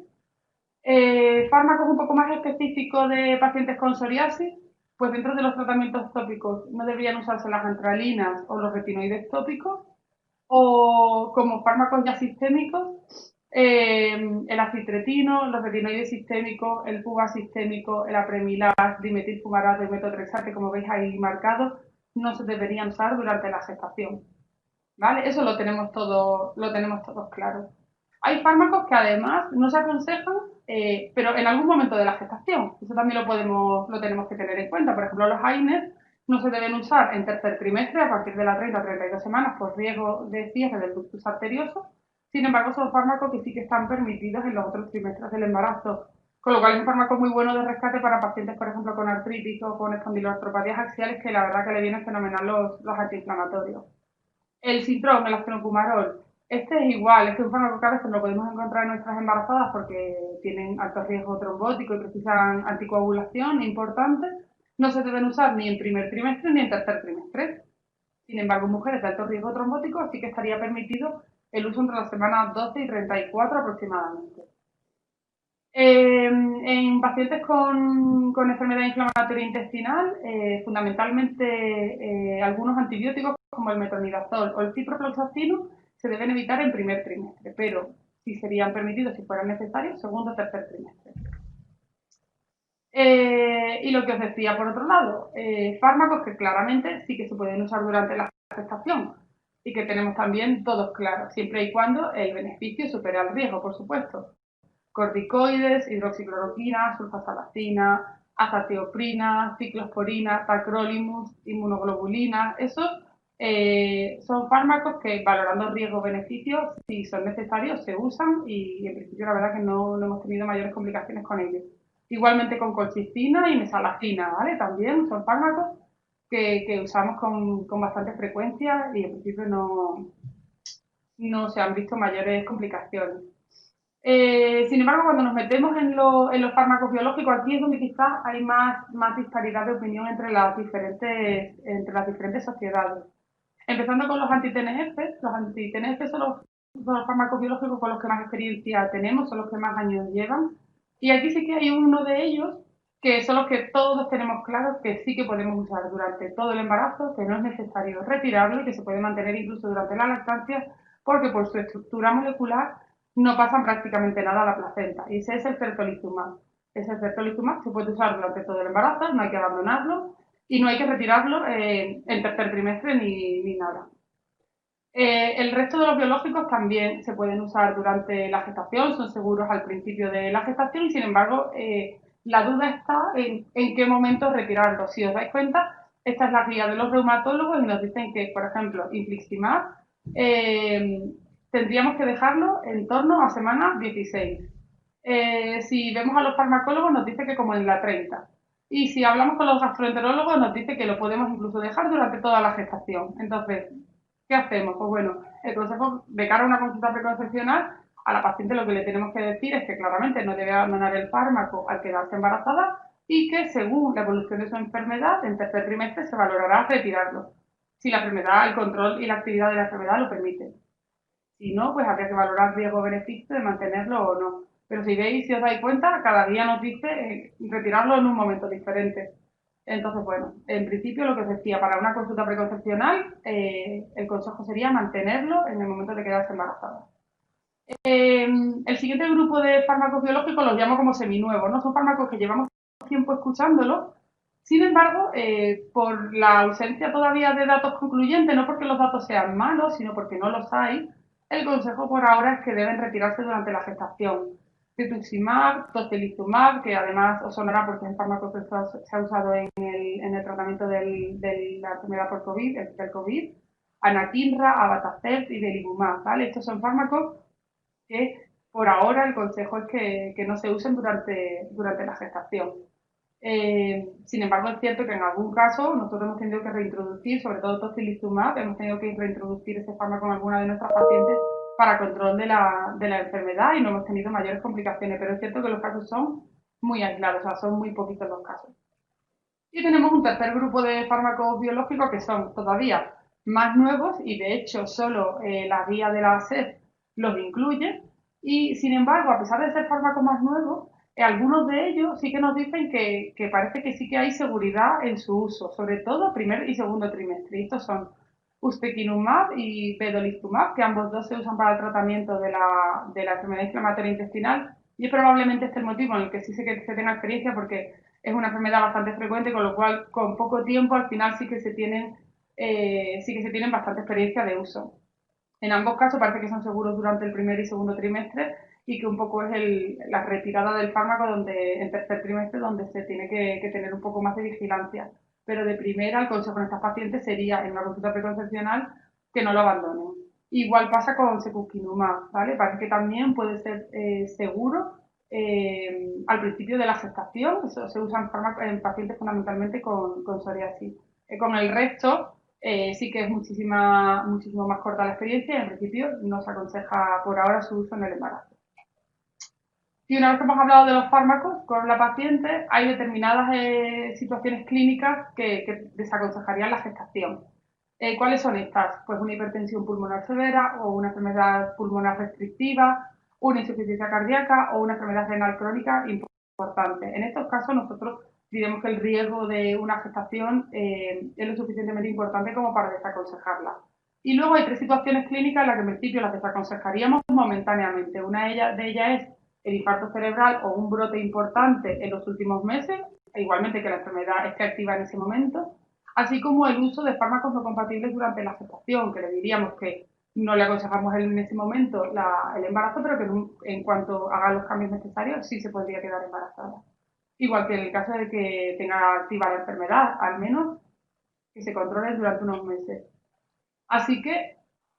Fármacos un poco más específicos de pacientes con psoriasis, pues dentro de los tratamientos tópicos no deberían usarse las antralinas o los retinoides tópicos, o como fármacos ya sistémicos, el acitretino, los retinoides sistémicos, el PUVA sistémico, el apremilast, dimetilfumarato y metotrexate, como veis ahí marcados, no se deberían usar durante la gestación. ¿Vale? Eso lo tenemos todos claro. Hay fármacos que además no se aconsejan, pero en algún momento de la gestación. Eso también lo tenemos que tener en cuenta. Por ejemplo, los AINES no se deben usar en tercer trimestre a partir de las 30 a 32 semanas por riesgo de cierre del ductus arterioso. Sin embargo, son fármacos que sí que están permitidos en los otros trimestres del embarazo. Con lo cual es un fármaco muy bueno de rescate para pacientes, por ejemplo, con artritis o con espondiloartropatías axiales, que la verdad que le vienen fenomenal los antiinflamatorios. El citrón, el acenocumarol, este es igual, este es un fármaco que a veces lo podemos encontrar en nuestras embarazadas porque tienen alto riesgo trombótico y precisan anticoagulación importante. No se deben usar ni en primer trimestre ni en tercer trimestre. Sin embargo, en mujeres de alto riesgo trombótico sí que estaría permitido el uso entre las semanas 12 y 34 aproximadamente. En pacientes con enfermedad inflamatoria intestinal, fundamentalmente algunos antibióticos como el metronidazol o el ciprofloxacino se deben evitar en primer trimestre, pero sí serían permitidos si fueran necesarios segundo o tercer trimestre. Y lo que os decía por otro lado, fármacos que claramente sí que se pueden usar durante la gestación y que tenemos también todos claros, siempre y cuando el beneficio supere al riesgo, por supuesto. Corticoides, hidroxicloroquina, sulfasalacina, azatioprina, ciclosporina, tacrolimus, inmunoglobulina. Esos son fármacos que, valorando riesgo-beneficio, si son necesarios, se usan y en principio la verdad que no hemos tenido mayores complicaciones con ellos. Igualmente con colchicina y mesalazina, ¿vale? También son fármacos que usamos con bastante frecuencia y en principio no se han visto mayores complicaciones. Sin embargo, cuando nos metemos en los fármacos biológicos, aquí es donde quizás hay más disparidad de opinión entre las diferentes sociedades. Empezando con los anti-TNF, los anti-TNF son los fármacos biológicos con los que más experiencia tenemos, son los que más años llevan. Y aquí sí que hay uno de ellos que son los que todos tenemos claro que sí que podemos usar durante todo el embarazo, que no es necesario retirarlo y que se puede mantener incluso durante la lactancia, porque por su estructura molecular no pasan prácticamente nada a la placenta. Y ese es el certolizumab. Ese certolizumab se puede usar durante todo el embarazo, no hay que abandonarlo y no hay que retirarlo en tercer trimestre ni nada. El resto de los biológicos también se pueden usar durante la gestación, son seguros al principio de la gestación y sin embargo la duda está en qué momento retirarlos. Si os dais cuenta, esta es la guía de los reumatólogos y nos dicen que, por ejemplo, infliximab tendríamos que dejarlo en torno a semana 16. Si vemos a los farmacólogos nos dice que como en la 30. Y si hablamos con los gastroenterólogos nos dice que lo podemos incluso dejar durante toda la gestación. Entonces, ¿qué hacemos? Pues bueno, el consejo de cara a una consulta preconcepcional, a la paciente lo que le tenemos que decir es que claramente no debe abandonar el fármaco al quedarse embarazada y que según la evolución de su enfermedad, en tercer trimestre se valorará retirarlo, si la enfermedad, el control y la actividad de la enfermedad lo permiten. Si no, pues habría que valorar riesgo-beneficio de mantenerlo o no. Pero si veis, si os dais cuenta, cada día nos dice retirarlo en un momento diferente. Entonces, bueno, en principio lo que os decía, para una consulta preconcepcional, el consejo sería mantenerlo en el momento de quedarse embarazada. El siguiente grupo de fármacos biológicos los llamo como seminuevos, ¿no? Son fármacos que llevamos tiempo escuchándolos. Sin embargo, por la ausencia todavía de datos concluyentes, no porque los datos sean malos, sino porque no los hay, el consejo por ahora es que deben retirarse durante la gestación. Rituximab, tocilizumab, que además os sonará porque es el fármaco que se ha usado en el tratamiento de la enfermedad por COVID, del COVID, anakinra, abatacept y delimumab, ¿vale? Estos son fármacos que por ahora el consejo es que no se usen durante la gestación. Sin embargo, es cierto que en algún caso nosotros hemos tenido que reintroducir, sobre todo tocilizumab, hemos tenido que reintroducir ese fármaco en alguna de nuestras pacientes para control de la enfermedad y no hemos tenido mayores complicaciones, pero es cierto que los casos son muy aislados, o sea, son muy poquitos los casos. Y tenemos un tercer grupo de fármacos biológicos que son todavía más nuevos y de hecho solo la guía de la SEP los incluye y sin embargo, a pesar de ser fármacos más nuevos, algunos de ellos sí que nos dicen que parece que sí que hay seguridad en su uso, sobre todo primer y segundo trimestre. Y estos son ustekinumab y vedolizumab, que ambos dos se usan para el tratamiento de la enfermedad inflamatoria intestinal y es probablemente este el motivo en el que sí que se tenga experiencia porque es una enfermedad bastante frecuente, con lo cual con poco tiempo al final sí que se tienen bastante experiencia de uso. En ambos casos parece que son seguros durante el primer y segundo trimestre y que un poco es la retirada del fármaco donde en tercer trimestre donde se tiene que tener un poco más de vigilancia. Pero de primera el consejo en estas pacientes sería en una consulta preconcepcional que no lo abandonen. Igual pasa con secukinumab, ¿vale? Parece que también puede ser seguro al principio de la gestación. Eso se usa en pacientes fundamentalmente con psoriasis. Con el resto sí que es muchísimo más corta la experiencia y en principio no se aconseja por ahora su uso en el embarazo. Y una vez que hemos hablado de los fármacos con la paciente, hay determinadas situaciones clínicas que desaconsejarían la gestación. ¿Cuáles son estas? Pues una hipertensión pulmonar severa o una enfermedad pulmonar restrictiva, una insuficiencia cardíaca o una enfermedad renal crónica importante. En estos casos nosotros diremos que el riesgo de una gestación es lo suficientemente importante como para desaconsejarla. Y luego hay tres situaciones clínicas en las que en principio las desaconsejaríamos momentáneamente. Una de ellas es el infarto cerebral o un brote importante en los últimos meses, e igualmente que la enfermedad esté activa en ese momento, así como el uso de fármacos no compatibles durante la gestación, que le diríamos que no le aconsejamos en ese momento el embarazo, pero que en cuanto haga los cambios necesarios sí se podría quedar embarazada. Igual que en el caso de que tenga activa la enfermedad, al menos que se controle durante unos meses. Así que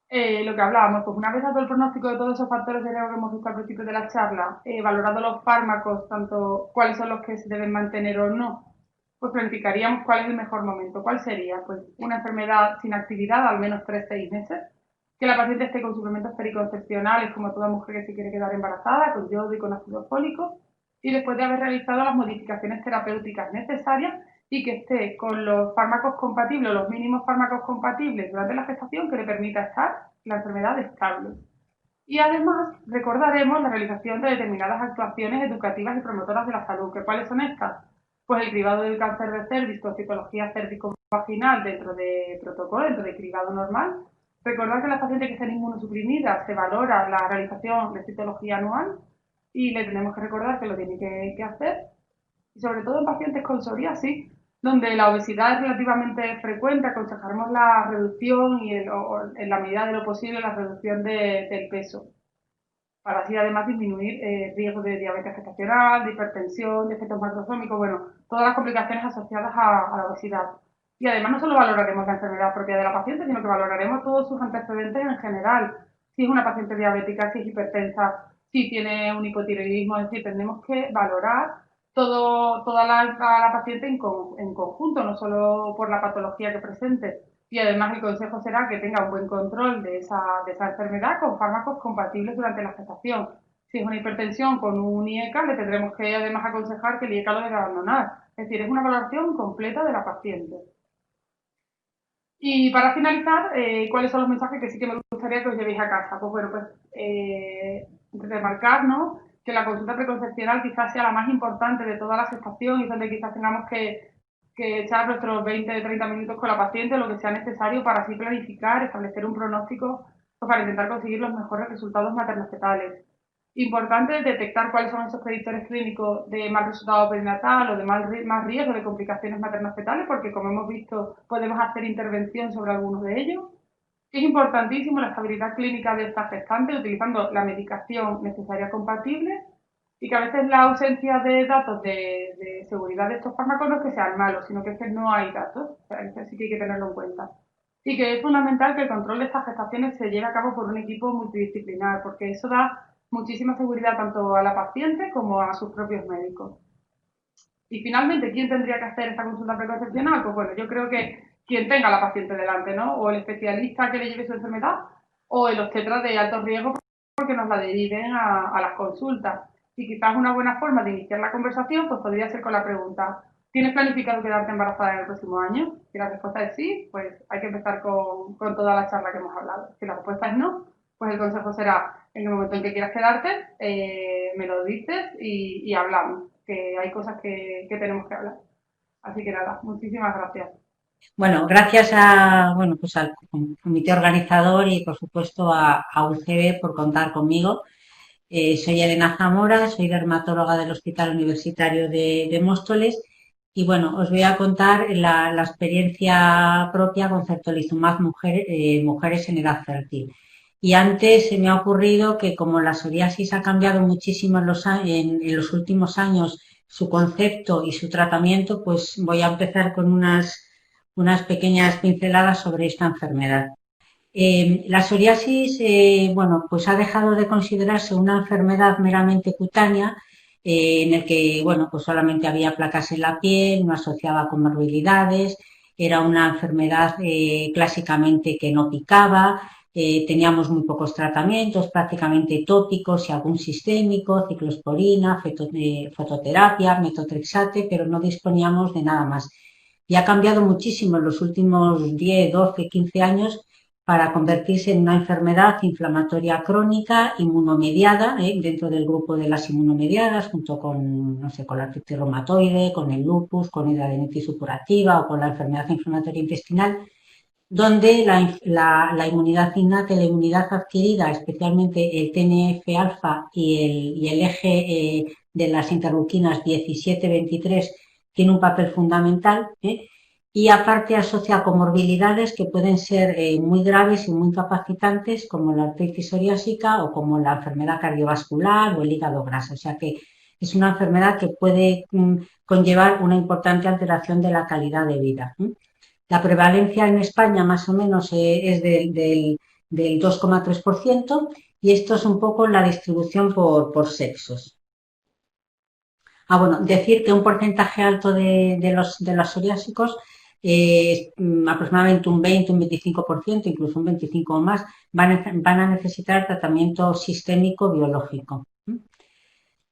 lo que hablábamos, pues una vez dado el pronóstico de todos esos factores de riesgo que hemos visto al principio de la charla, valorando los fármacos, tanto cuáles son los que se deben mantener o no, pues planificaríamos cuál es el mejor momento. ¿Cuál sería? Pues una enfermedad sin actividad, al menos 3-6 meses, que la paciente esté con suplementos periconcepcionales, como toda mujer que se quiere quedar embarazada, con yodo y con ácido fólico, y después de haber realizado las modificaciones terapéuticas necesarias y que esté con los fármacos compatibles, los mínimos fármacos compatibles durante la gestación que le permita estar la enfermedad estable. Y además recordaremos la realización de determinadas actuaciones educativas y promotoras de la salud. ¿Cuáles son estas? Pues el cribado del cáncer de cervix con citología cérvico-vaginal dentro de protocolo, dentro de cribado normal. Recordar que en las pacientes que estén inmunosuprimidas se valora la realización de citología anual y le tenemos que recordar que lo tiene que hacer. Y sobre todo en pacientes con psoriasis, donde la obesidad es relativamente frecuente, aconsejaremos la reducción y en la medida de lo posible la reducción del peso, para así además disminuir riesgos de diabetes gestacional, de hipertensión, de efectos macrosómicos, bueno, todas las complicaciones asociadas a la obesidad. Y además no solo valoraremos la enfermedad propia de la paciente, sino que valoraremos todos sus antecedentes en general. Si es una paciente diabética, si es hipertensa, si tiene un hipotiroidismo, es decir, tenemos que valorar toda la paciente en conjunto, no solo por la patología que presente. y además el consejo será que tenga un buen control de esa enfermedad con fármacos compatibles durante la gestación. Si es una hipertensión con un IECA, le tendremos que además aconsejar que el IECA lo debe abandonar. Es decir, es una valoración completa de la paciente. Y para finalizar, ¿cuáles son los mensajes que sí que me gustaría que os llevéis a casa? Pues bueno, pues remarcar, ¿no?, que la consulta preconcepcional quizás sea la más importante de toda la gestación y donde quizás tengamos que echar nuestros 20-30 minutos con la paciente, lo que sea necesario para así planificar, establecer un pronóstico, pues para intentar conseguir los mejores resultados materno-fetales. Importante detectar cuáles son esos predictores clínicos de mal resultado perinatal o de más riesgo de complicaciones materno-fetales, porque como hemos visto podemos hacer intervención sobre algunos de ellos. Es importantísimo la estabilidad clínica de esta gestante utilizando la medicación necesaria compatible y que a veces la ausencia de datos de seguridad de estos fármacos no es que sean malos, sino que es que no hay datos. O sea, eso sí que hay que tenerlo en cuenta. Y que es fundamental que el control de estas gestaciones se lleve a cabo por un equipo multidisciplinar, porque eso da muchísima seguridad tanto a la paciente como a sus propios médicos. Y finalmente, ¿quién tendría que hacer esta consulta preconcepcional? Pues bueno, yo creo que quien tenga a la paciente delante, ¿no? O el especialista que le lleve su enfermedad, o el obstetra de alto riesgo porque nos la deriven a las consultas. Y quizás una buena forma de iniciar la conversación pues podría ser con la pregunta: ¿tienes planificado quedarte embarazada en el próximo año? Si la respuesta es sí, pues hay que empezar con toda la charla que hemos hablado. Si la respuesta es no, pues el consejo será: en el momento en que quieras quedarte, me lo dices y hablamos, que hay cosas que tenemos que hablar. Así que nada, muchísimas gracias. Bueno, gracias a, bueno, pues al comité organizador y por supuesto a UCB por contar conmigo. Soy Elena Zamora, soy dermatóloga del Hospital Universitario de Móstoles y bueno, os voy a contar la experiencia propia con certolizumab mujeres en edad fértil. Y antes se me ha ocurrido que como la psoriasis ha cambiado muchísimo en los últimos años su concepto y su tratamiento, pues voy a empezar con unas pequeñas pinceladas sobre esta enfermedad. La psoriasis, bueno, pues ha dejado de considerarse una enfermedad meramente cutánea, en el que, bueno, pues solamente había placas en la piel, no asociaba con comorbilidades, era una enfermedad clásicamente que no picaba, teníamos muy pocos tratamientos, prácticamente tópicos y algún sistémico, ciclosporina, fototerapia, metotrexate, pero no disponíamos de nada más. Y ha cambiado muchísimo en los últimos 10, 12, 15 años para convertirse en una enfermedad inflamatoria crónica inmunomediada, dentro del grupo de las inmunomediadas, junto con, no sé, con la artritis reumatoide, con el lupus, con hidradenitis supurativa o con la enfermedad inflamatoria intestinal, donde la inmunidad innata y la inmunidad adquirida, especialmente el TNF-alfa y el eje de las interleuquinas 17-23, tiene un papel fundamental, y aparte asocia comorbilidades que pueden ser muy graves y muy incapacitantes, como la artritis psoriásica o como la enfermedad cardiovascular o el hígado graso. O sea que es una enfermedad que puede conllevar una importante alteración de la calidad de vida. La prevalencia en España más o menos es del 2,3% y esto es un poco la distribución por sexos. Bueno, decir que un porcentaje alto de los psoriásicos, aproximadamente un 20, un 25%, incluso un 25% o más, van a necesitar tratamiento sistémico biológico.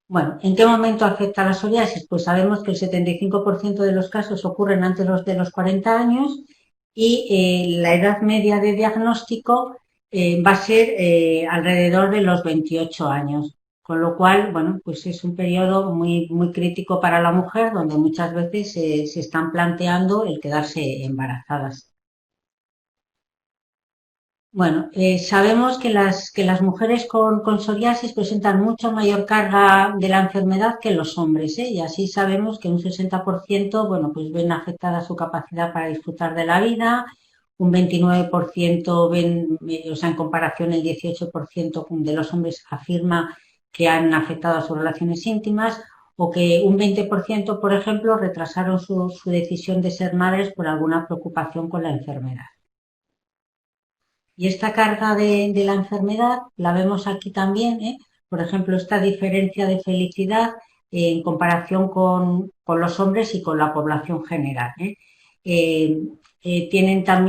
Bueno, ¿en qué momento afecta la psoriasis? Pues sabemos que el 75% de los casos ocurren antes de los 40 años y la edad media de diagnóstico va a ser alrededor de los 28 años. Con lo cual, bueno, pues es un periodo muy, muy crítico para la mujer, donde muchas veces se están planteando el quedarse embarazadas. Bueno, sabemos que las mujeres con psoriasis presentan mucho mayor carga de la enfermedad que los hombres, y así sabemos que un 60%, bueno, pues ven afectada su capacidad para disfrutar de la vida, un 29% ven, o sea, en comparación el 18% de los hombres afirma que han afectado a sus relaciones íntimas, o que un 20%, por ejemplo, retrasaron su decisión de ser madres por alguna preocupación con la enfermedad. Y esta carga de la enfermedad la vemos aquí también, por ejemplo, esta diferencia de felicidad en comparación con los hombres y con la población general.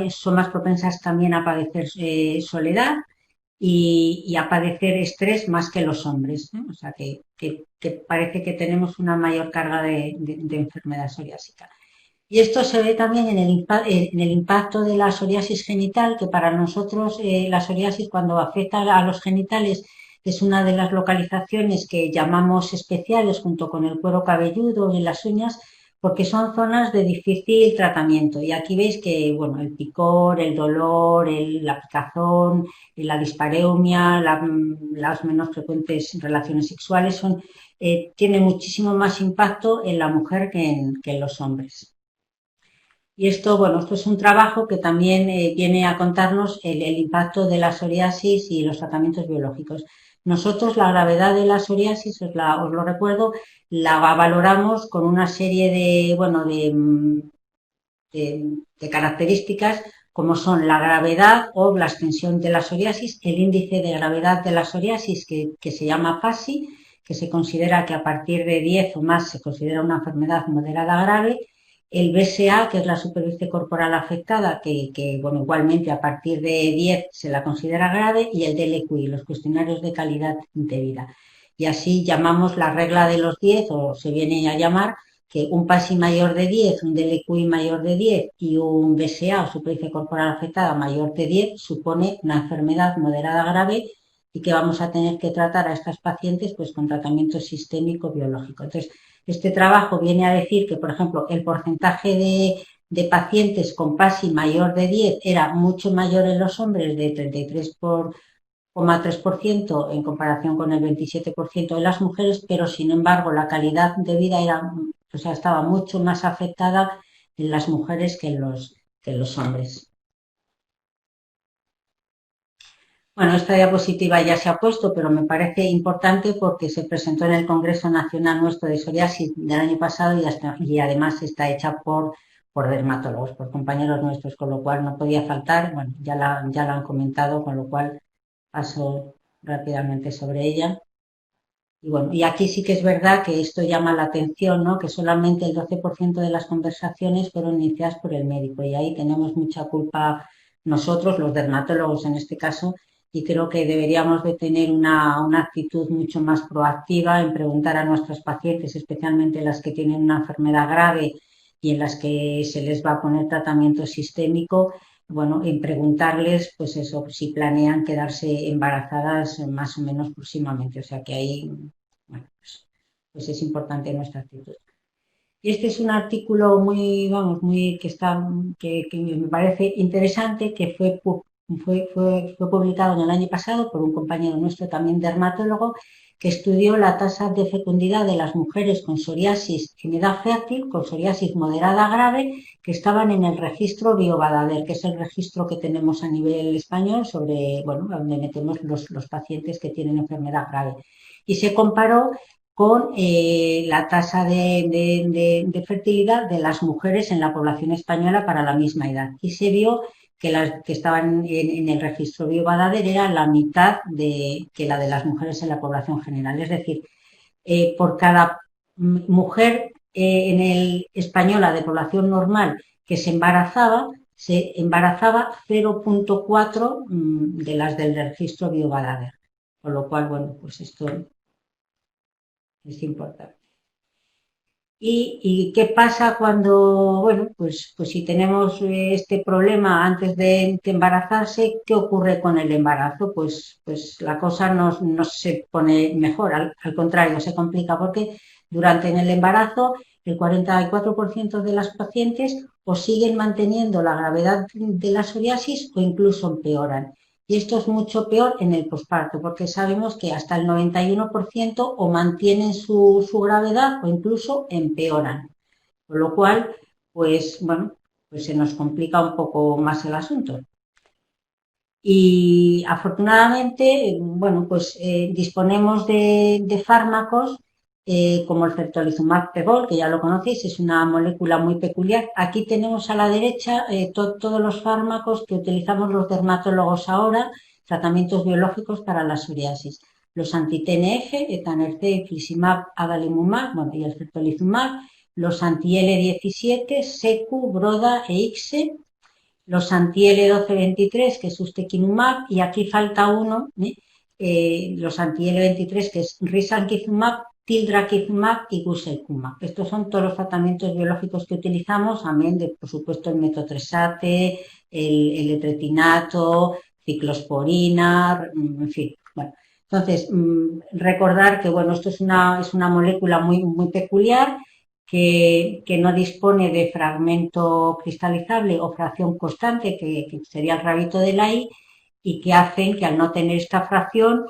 son más propensas también a padecer soledad y a padecer estrés más que los hombres, ¿no? O sea que parece que tenemos una mayor carga de enfermedad psoriásica. Y esto se ve también en el impacto de la psoriasis genital, que para nosotros la psoriasis cuando afecta a los genitales es una de las localizaciones que llamamos especiales junto con el cuero cabelludo y las uñas, porque son zonas de difícil tratamiento. Y aquí veis que bueno, el picor, el dolor, la picazón, la dispareunia, las menos frecuentes relaciones sexuales tienen muchísimo más impacto en la mujer que en los hombres. Y esto, bueno, esto es un trabajo que también viene a contarnos el impacto de la psoriasis y los tratamientos biológicos. Nosotros la gravedad de la psoriasis, os lo recuerdo, la valoramos con una serie de características como son la gravedad o la extensión de la psoriasis, el índice de gravedad de la psoriasis que se llama PASI, que se considera que a partir de 10 o más se considera una enfermedad moderada grave, el BSA, que es la superficie corporal afectada, que bueno, igualmente a partir de 10 se la considera grave, y el DLQI, los cuestionarios de calidad de vida. Y así llamamos la regla de los 10, o se viene a llamar que un PASI mayor de 10, un DLQI mayor de 10 y un BSA, o superficie corporal afectada, mayor de 10, supone una enfermedad moderada grave y que vamos a tener que tratar a estas pacientes pues con tratamiento sistémico biológico. Entonces, este trabajo viene a decir que, por ejemplo, el porcentaje de pacientes con PASI mayor de 10 era mucho mayor en los hombres, de 33,3% en comparación con el 27% de las mujeres, pero sin embargo la calidad de vida estaba mucho más afectada en las mujeres que en los hombres. Bueno, esta diapositiva ya se ha puesto, pero me parece importante porque se presentó en el Congreso Nacional nuestro de Psoriasis del año pasado y además está hecha por dermatólogos, por compañeros nuestros, con lo cual no podía faltar. Bueno, ya la han comentado, con lo cual paso rápidamente sobre ella. Y bueno, y aquí sí que es verdad que esto llama la atención, ¿no? Que solamente el 12% de las conversaciones fueron iniciadas por el médico, y ahí tenemos mucha culpa nosotros, los dermatólogos en este caso, y creo que deberíamos de tener una actitud mucho más proactiva en preguntar a nuestros pacientes, especialmente las que tienen una enfermedad grave y en las que se les va a poner tratamiento sistémico, bueno, en preguntarles, pues eso, si planean quedarse embarazadas más o menos próximamente. O sea que ahí, bueno, pues es importante nuestra actitud. Y este es un artículo que me parece interesante, que fue publicado en el año pasado por un compañero nuestro, también dermatólogo, que estudió la tasa de fecundidad de las mujeres con psoriasis en edad fértil, con psoriasis moderada grave, que estaban en el registro Biobadader, que es el registro que tenemos a nivel español sobre, bueno, donde metemos los pacientes que tienen enfermedad grave. Y se comparó con la tasa de fertilidad de las mujeres en la población española para la misma edad. Y se vio que las que estaban en el registro Biobadader era la mitad que la de las mujeres en la población general. Es decir, por cada mujer en el española de población normal que se embarazaba 0,4 de las del registro Biobadader. Con lo cual, bueno, pues esto es importante. ¿Y qué pasa cuando, bueno, pues si tenemos este problema antes de embarazarse? ¿Qué ocurre con el embarazo? Pues la cosa no se pone mejor, al contrario, se complica, porque durante el embarazo el 44% de las pacientes o siguen manteniendo la gravedad de la psoriasis o incluso empeoran. Y esto es mucho peor en el posparto, porque sabemos que hasta el 91% o mantienen su gravedad o incluso empeoran. Con lo cual, pues bueno, pues se nos complica un poco más el asunto. Y afortunadamente, bueno, pues disponemos de fármacos como el certolizumab pegol, que ya lo conocéis, es una molécula muy peculiar. Aquí tenemos a la derecha todos los fármacos que utilizamos los dermatólogos ahora, tratamientos biológicos para la psoriasis. Los anti-TNF, etanercept, infliximab, adalimumab, bueno, y el certolizumab, los anti-L17, SECU, BRODA e ICSE, los anti-L1223, que es ustekinumab, y aquí falta uno, los anti-L23, que es risankizumab, tildrakizumab y guselkumab. Estos son todos los tratamientos biológicos que utilizamos, también de, por supuesto, el metotrexate, el etretinato, ciclosporina, en fin. Bueno, entonces, recordar que, bueno, esto es una molécula muy peculiar, que no dispone de fragmento cristalizable o fracción constante, que sería el rabito de la I, y que hacen que al no tener esta fracción,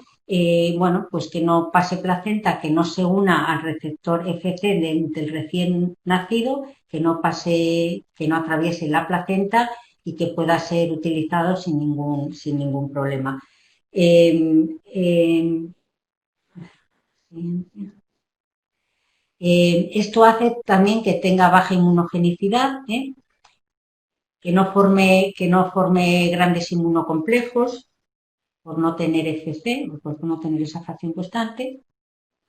bueno, pues que no pase placenta, que no se una al receptor FC del recién nacido, que no atraviese la placenta y que pueda ser utilizado sin ningún problema. Esto hace también que tenga baja inmunogenicidad, que no forme grandes inmunocomplejos por no tener FC, por no tener esa fracción constante.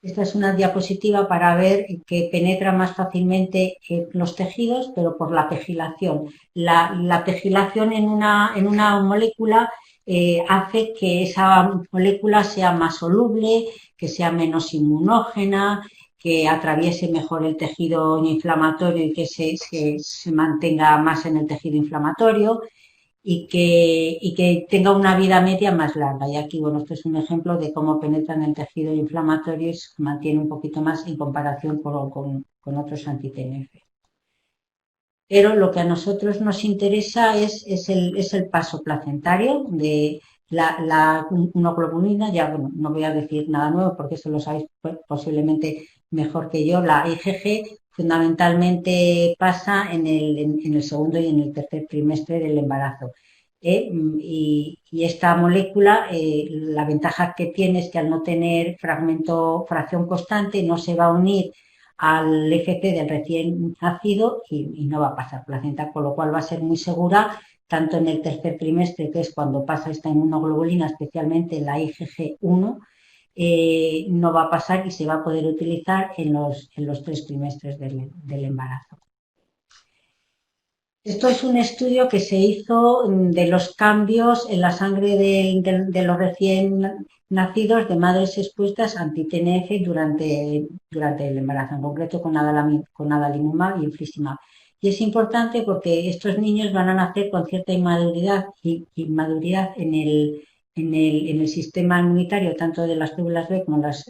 Esta es una diapositiva para ver que penetra más fácilmente los tejidos, pero por la pegilación. La pegilación en una molécula hace que esa molécula sea más soluble, que sea menos inmunógena, que atraviese mejor el tejido inflamatorio y que se mantenga más en el tejido inflamatorio y que tenga una vida media más larga. Y aquí, bueno, este es un ejemplo de cómo penetra en el tejido inflamatorio y se mantiene un poquito más en comparación con otros anti-TNF. Pero lo que a nosotros nos interesa es el paso placentario de la inmunoglobulina. Ya, bueno, no voy a decir nada nuevo porque eso lo sabéis posiblemente mejor que yo. La IgG fundamentalmente pasa en el segundo y en el tercer trimestre del embarazo. Y esta molécula, la ventaja que tiene es que al no tener fracción constante, no se va a unir al FC del recién nacido y no va a pasar placenta, con lo cual va a ser muy segura tanto en el tercer trimestre, que es cuando pasa esta inmunoglobulina, especialmente la IgG1, no va a pasar y se va a poder utilizar en los 3 trimestres del embarazo. Esto es un estudio que se hizo de los cambios en la sangre de los recién nacidos de madres expuestas a anti-TNF durante el embarazo, en concreto con adalimumab y infliximab. Y es importante porque estos niños van a nacer con cierta inmaduridad en el sistema inmunitario, tanto de las células B como las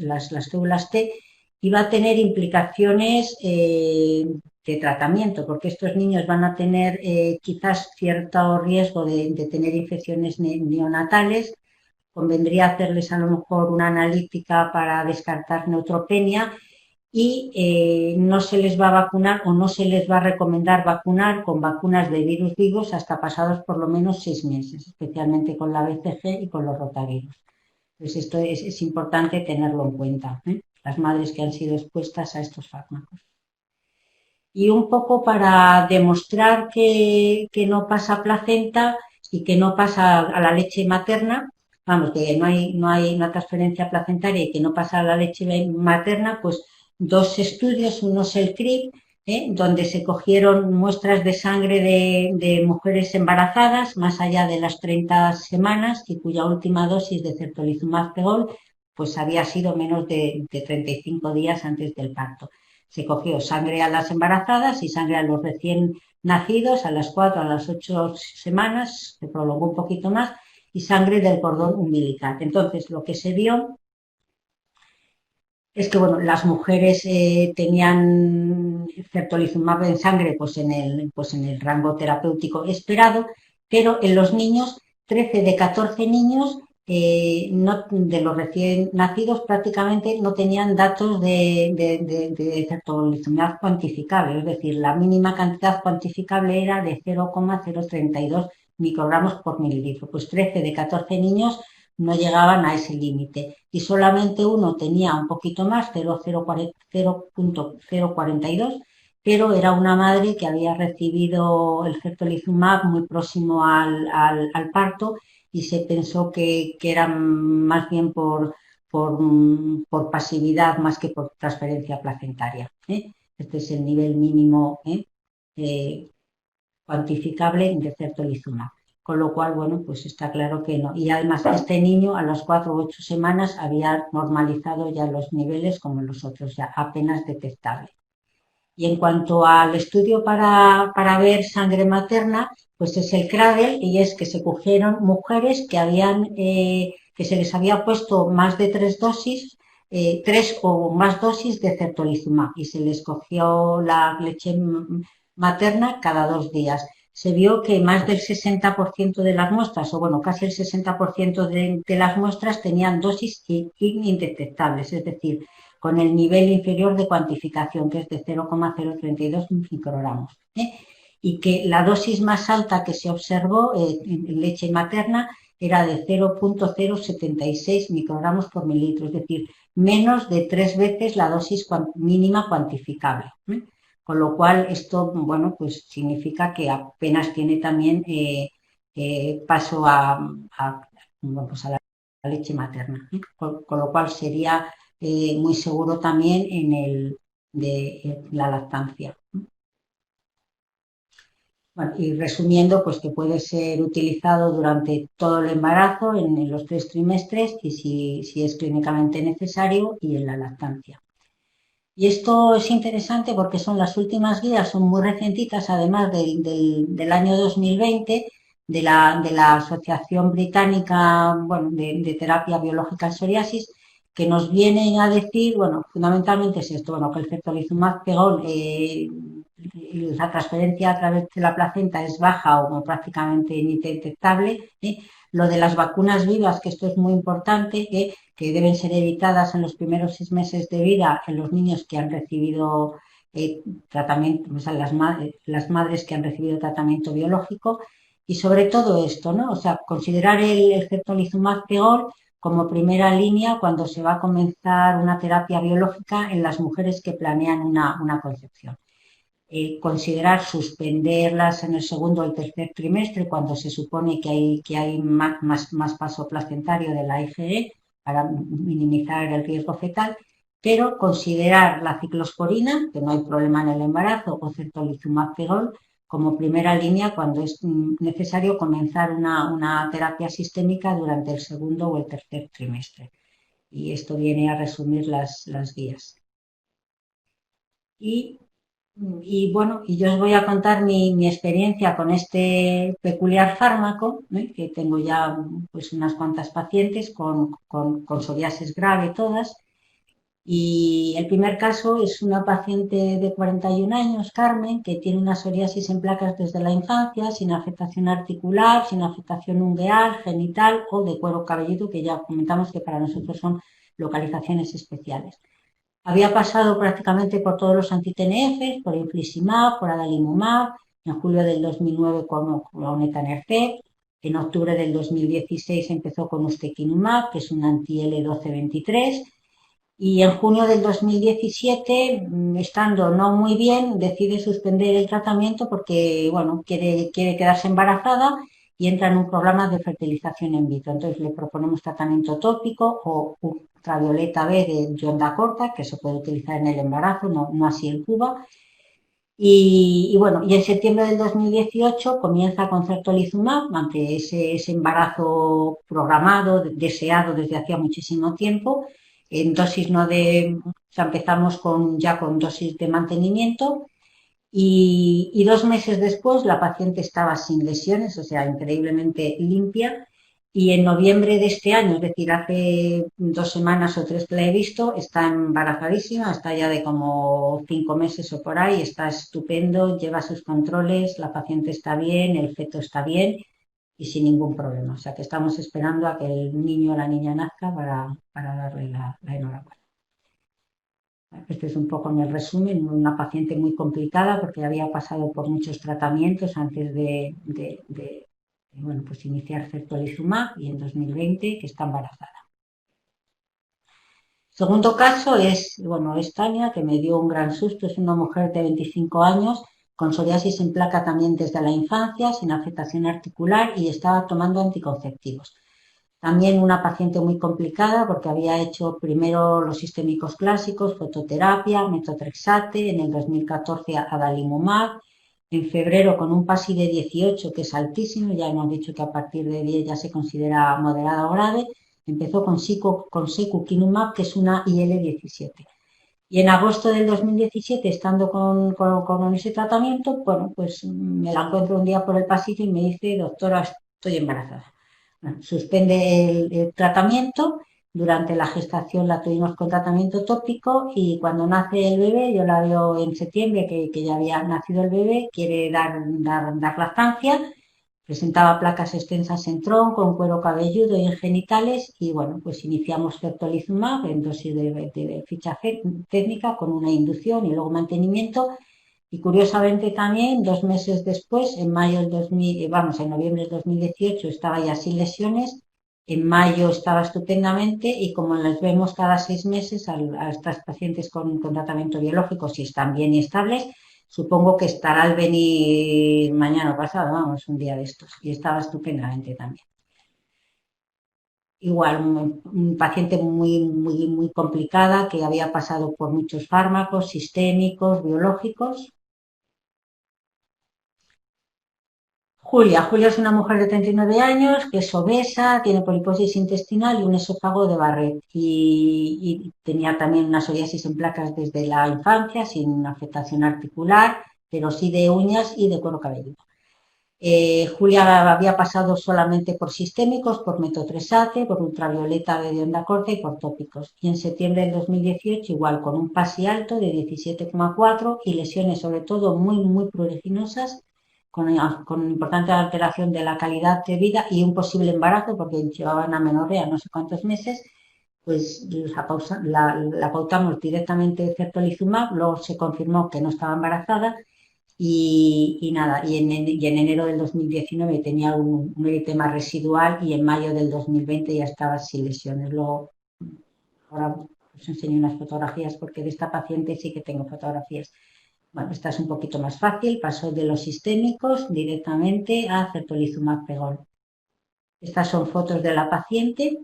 células T, y va a tener implicaciones de tratamiento, porque estos niños van a tener quizás cierto riesgo de tener infecciones neonatales. Convendría hacerles a lo mejor una analítica para descartar neutropenia y no se les va a vacunar o no se les va a recomendar vacunar con vacunas de virus vivos hasta pasados por lo menos 6 meses, especialmente con la BCG y con los rotavirus. Entonces esto es importante tenerlo en cuenta, las madres que han sido expuestas a estos fármacos. Y un poco para demostrar que no pasa placenta y que no pasa a la leche materna, vamos, que no hay una transferencia placentaria y que no pasa a la leche materna, pues 2 estudios, uno es el CRIP, donde se cogieron muestras de sangre de mujeres embarazadas más allá de las 30 semanas y cuya última dosis de certolizumab pegol pues había sido menos de 35 días antes del parto. Se cogió sangre a las embarazadas y sangre a los recién nacidos a las 4, a las 8 semanas, se prolongó un poquito más, y sangre del cordón umbilical. Entonces, lo que se vio es que, bueno, las mujeres tenían certolizumab en sangre pues en el rango terapéutico esperado, pero en los niños, 13 de 14 niños de los recién nacidos prácticamente no tenían datos de certolizumab cuantificable, es decir, la mínima cantidad cuantificable era de 0,032 microgramos por mililitro. Pues 13 de 14 niños no llegaban a ese límite y solamente uno tenía un poquito más, 0,042, pero era una madre que había recibido el certolizumab muy próximo al parto y se pensó que era más bien por pasividad más que por transferencia placentaria. Este es el nivel mínimo cuantificable de certolizumab. Con lo cual, bueno, pues está claro que no. Y además este niño a las 4 u 8 semanas había normalizado ya los niveles como los otros, ya apenas detectable. Y en cuanto al estudio para ver sangre materna, pues es el CRADL, y es que se cogieron mujeres que se les había puesto más de 3 dosis, 3 o más dosis de certolizumab, y se les cogió la leche materna cada 2 días. Se vio que más del 60% de las muestras, o bueno, casi el 60% de las muestras tenían dosis indetectables, es decir, con el nivel inferior de cuantificación, que es de 0,032 microgramos. Y que la dosis más alta que se observó en leche materna era de 0,076 microgramos por mililitro, es decir, menos de 3 veces la dosis mínima cuantificable. Con lo cual, esto, bueno, pues significa que apenas tiene también paso bueno, pues a la leche materna. Con lo cual sería muy seguro también en la lactancia. Bueno, y resumiendo, pues que puede ser utilizado durante todo el embarazo, en los 3 trimestres, y si es clínicamente necesario, y en la lactancia. Y esto es interesante porque son las últimas guías, son muy recientitas, además del año 2020, de la Asociación Británica, bueno, de Terapia Biológica en Psoriasis, que nos vienen a decir, bueno, fundamentalmente es esto, bueno, que el certolizumab pegol, la transferencia a través de la placenta es baja o prácticamente indetectable. Lo de las vacunas vivas, que esto es muy importante, que deben ser evitadas en los primeros 6 meses de vida en los niños que han recibido tratamiento, o sea, las madres que han recibido tratamiento biológico, y sobre todo esto, ¿no? O sea, considerar el certolizumab pegol como primera línea cuando se va a comenzar una terapia biológica en las mujeres que planean una concepción. Considerar suspenderlas en el segundo o el tercer trimestre cuando se supone que hay más paso placentario de la IgE para minimizar el riesgo fetal, pero considerar la ciclosporina, que no hay problema en el embarazo, o certolizumab pegol como primera línea cuando es necesario comenzar una terapia sistémica durante el segundo o el tercer trimestre. Y esto viene a resumir las guías. Y bueno, y yo os voy a contar mi experiencia con este peculiar fármaco, que tengo ya pues unas cuantas pacientes con psoriasis grave todas. Y el primer caso es una paciente de 41 años, Carmen, que tiene una psoriasis en placas desde la infancia, sin afectación articular, sin afectación ungueal, genital o de cuero cabelludo, que ya comentamos que para nosotros son localizaciones especiales. Había pasado prácticamente por todos los anti-TNF, por infliximab, por adalimumab, en julio del 2009 con etanercept, en octubre del 2016 empezó con ustekinumab, que es un anti-L1223, y en junio del 2017, estando no muy bien, decide suspender el tratamiento porque, bueno, quiere quedarse embarazada y entra en un programa de fertilización in vitro. Entonces le proponemos tratamiento tópico o ultravioleta B de onda corta, que se puede utilizar en el embarazo, no así en Cuba. Y bueno, y en septiembre del 2018 comienza con certolizumab ante ese embarazo programado, deseado desde hacía muchísimo tiempo, en dosis o sea, empezamos ya con dosis de mantenimiento. Y 2 meses después la paciente estaba sin lesiones, o sea, increíblemente limpia. Y en noviembre de este año, es decir, hace 2 semanas o 3 que la he visto, está embarazadísima, está ya de como 5 meses o por ahí, está estupendo, lleva sus controles, la paciente está bien, el feto está bien y sin ningún problema. O sea, que estamos esperando a que el niño o la niña nazca para darle la enhorabuena. Este es un poco en el resumen, una paciente muy complicada porque había pasado por muchos tratamientos antes de bueno, pues iniciar certolizumab, y en 2020 que está embarazada. Segundo caso es Tania, que me dio un gran susto. Es una mujer de 25 años con psoriasis en placa también desde la infancia, sin afectación articular, y estaba tomando anticonceptivos. También una paciente muy complicada porque había hecho primero los sistémicos clásicos, fototerapia, metotrexate, en el 2014 adalimumab, en febrero con un PASI de 18, que es altísimo, ya hemos dicho que a partir de 10 ya se considera moderada o grave, empezó con secukinumab, que es una IL-17. Y en agosto del 2017, estando con ese tratamiento, bueno, pues me la encuentro un día por el pasillo y me dice, doctora, estoy embarazada. Bueno, suspende el tratamiento. Durante la gestación la tuvimos con tratamiento tópico y cuando nace el bebé, yo la veo en septiembre que ya había nacido el bebé, quiere dar lactancia, presentaba placas extensas en tronco, en cuero cabelludo y en genitales y bueno, pues iniciamos certolizumab en dosis de ficha técnica con una inducción y luego mantenimiento y curiosamente también 2 meses después, en mayo del 2000, vamos, en noviembre del 2018 estaba ya sin lesiones, en mayo estaba estupendamente y como les vemos cada 6 meses a estas pacientes con tratamiento biológico, si están bien y estables, supongo que estará al venir mañana o pasado, vamos, un día de estos. Y estaba estupendamente también. Igual, un paciente muy complicada que había pasado por muchos fármacos sistémicos, biológicos. Julia es una mujer de 39 años que es obesa, tiene poliposis intestinal y un esófago de Barrett. Y tenía también una psoriasis en placas desde la infancia, sin afectación articular, pero sí de uñas y de cuero cabelludo. Julia había pasado solamente por sistémicos, por metotrexate, por ultravioleta de onda corta y por tópicos. Y en septiembre del 2018, igual con un PASI alto de 17,4 y lesiones sobre todo muy pruriginosas, con importante alteración de la calidad de vida y un posible embarazo, porque llevaban amenorrea no sé cuántos meses, pues la pautamos directamente certolizumab, luego se confirmó que no estaba embarazada y nada, y en enero del 2019 tenía un eritema residual y en mayo del 2020 ya estaba sin lesiones. Luego, ahora os enseño unas fotografías porque de esta paciente sí que tengo fotografías. Bueno, esta es un poquito más fácil, pasó de los sistémicos directamente a certolizumab pegol. Estas son fotos de la paciente.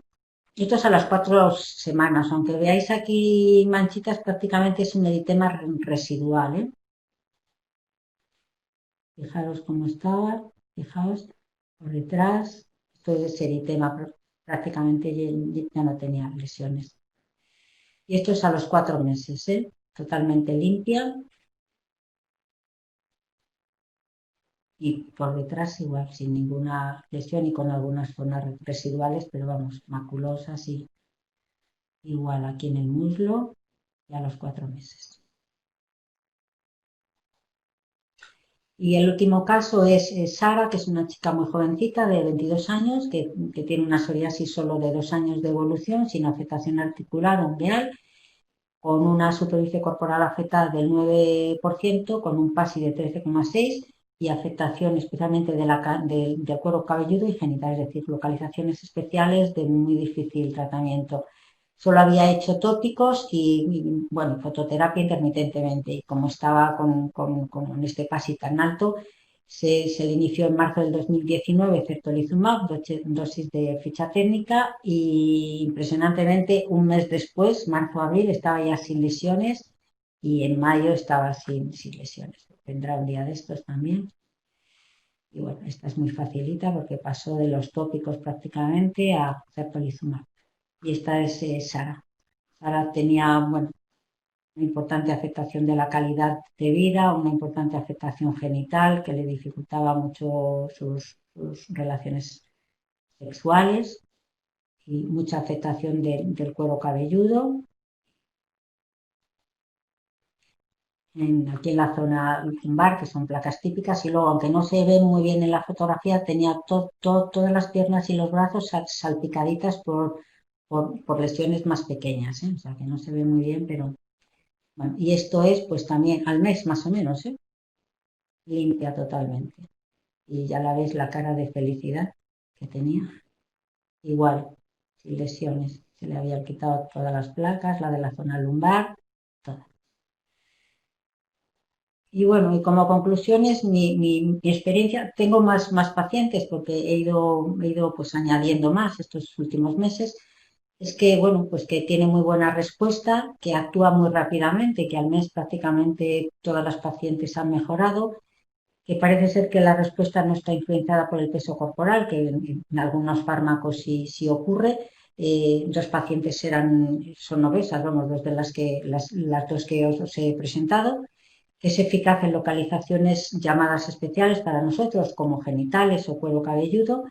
Esto es a las 4 semanas, aunque veáis aquí manchitas, prácticamente es un eritema residual, ¿eh? Fijaros cómo estaba, fijaos, por detrás, esto es eritema, prácticamente ya no tenía lesiones. Y esto es a los 4 meses, ¿eh? Totalmente limpia. Y por detrás igual, sin ninguna lesión y con algunas zonas residuales, pero vamos, maculosas y igual aquí en el muslo y a los 4 meses. Y el último caso es Sara, que es una chica muy jovencita de 22 años, que tiene una psoriasis solo de 2 años de evolución, sin afectación articular o ungueal, con una superficie corporal afectada del 9%, con un PASI de 13,6 y afectación especialmente del cuero cabelludo y genital, es decir, localizaciones especiales de muy difícil tratamiento. Solo había hecho tópicos y bueno, fototerapia intermitentemente. Y como estaba con este PASI tan alto, se le inició en marzo del 2019 certolizumab, dosis de ficha técnica y impresionantemente un mes después, marzo-abril, estaba ya sin lesiones y en mayo estaba sin lesiones. Tendrá un día de estos también. Y bueno, esta es muy facilita porque pasó de los tópicos prácticamente a certolizumab. Y esta es Sara. Sara tenía, bueno, una importante afectación de la calidad de vida, una importante afectación genital que le dificultaba mucho sus relaciones sexuales y mucha afectación del cuero cabelludo. Aquí en la zona lumbar, que son placas típicas, y luego, aunque no se ve muy bien en la fotografía, tenía todas las piernas y los brazos salpicaditas por lesiones más pequeñas, ¿eh? O sea, que no se ve muy bien, pero bueno, y esto es pues también al mes más o menos, ¿eh? Limpia totalmente. Y ya la ves la cara de felicidad que tenía. Igual, sin lesiones. Se le habían quitado todas las placas, la de la zona lumbar, toda. Y bueno, y como conclusiones, mi experiencia, tengo más pacientes porque he ido pues añadiendo más estos últimos meses, es que, bueno, pues que tiene muy buena respuesta, que actúa muy rápidamente, que al mes prácticamente todas las pacientes han mejorado, que parece ser que la respuesta no está influencada por el peso corporal, que en algunos fármacos sí ocurre. Dos pacientes son obesas, vamos, dos de las dos que os he presentado. Es eficaz en localizaciones llamadas especiales para nosotros, como genitales o cuero cabelludo,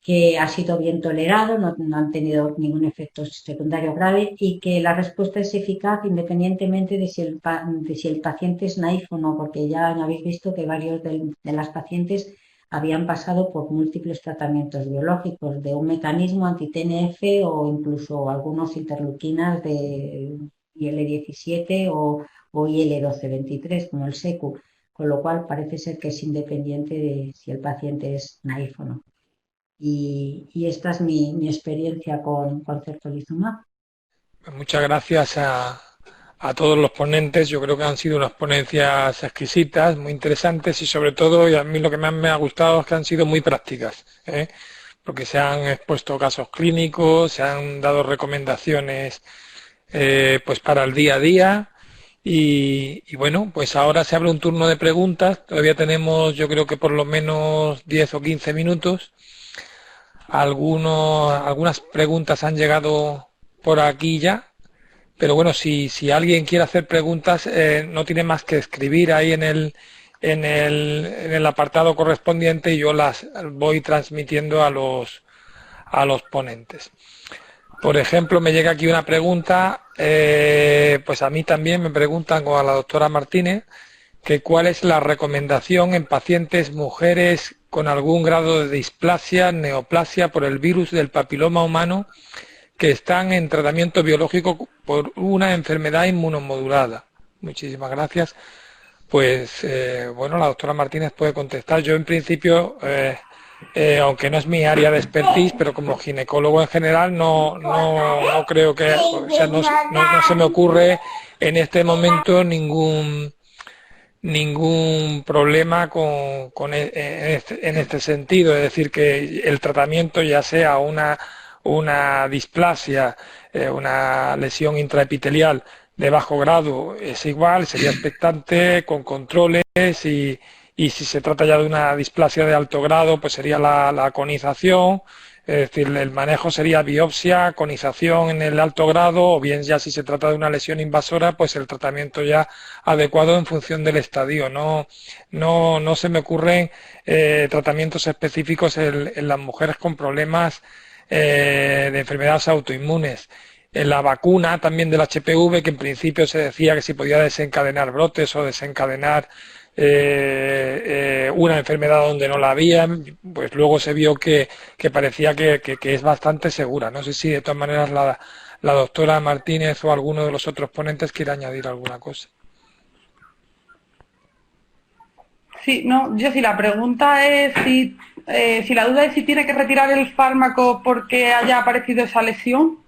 que ha sido bien tolerado, no han tenido ningún efecto secundario grave y que la respuesta es eficaz independientemente de si el paciente es naif o no, porque ya habéis visto que varios de las pacientes habían pasado por múltiples tratamientos biológicos de un mecanismo anti-TNF o incluso algunos interleuquinas de IL-17 o IL-12-23, como el SECU, con lo cual parece ser que es independiente de si el paciente es naif o no. Y esta es mi experiencia con certolizumab. Muchas gracias a todos los ponentes. Yo creo que han sido unas ponencias exquisitas, muy interesantes y sobre todo, y a mí lo que más me ha gustado es que han sido muy prácticas, porque se han expuesto casos clínicos, se han dado recomendaciones pues para el día a día y bueno, pues ahora se abre un turno de preguntas. Todavía tenemos, yo creo que por lo menos 10 o 15 minutos. Algunas preguntas han llegado por aquí ya, pero bueno, si alguien quiere hacer preguntas, no tiene más que escribir ahí en el apartado correspondiente y yo las voy transmitiendo a los ponentes. Por ejemplo, me llega aquí una pregunta, pues a mí también me preguntan, como a la doctora Martínez, que cuál es la recomendación en pacientes mujeres con algún grado de displasia, neoplasia por el virus del papiloma humano que están en tratamiento biológico por una enfermedad inmunomodulada. Muchísimas gracias. Pues bueno, la doctora Martínez puede contestar. Yo en principio, aunque no es mi área de expertise, pero como ginecólogo en general no creo que, o sea, no se me ocurre en este momento ningún problema en este sentido, es decir, que el tratamiento, ya sea una displasia, una lesión intraepitelial de bajo grado, es igual, sería expectante, con controles y si se trata ya de una displasia de alto grado, pues sería la conización. Es decir, el manejo sería biopsia, conización en el alto grado, o bien ya si se trata de una lesión invasora, pues el tratamiento ya adecuado en función del estadio. No se me ocurren tratamientos específicos en las mujeres con problemas de enfermedades autoinmunes. En la vacuna también del HPV, que en principio se decía que si podía desencadenar brotes o desencadenar una enfermedad donde no la había, pues luego se vio que parecía que es bastante segura. No sé si de todas maneras la doctora Martínez o alguno de los otros ponentes quiere añadir alguna cosa. Sí, no, yo sí, la pregunta es si la duda es si tiene que retirar el fármaco porque haya aparecido esa lesión.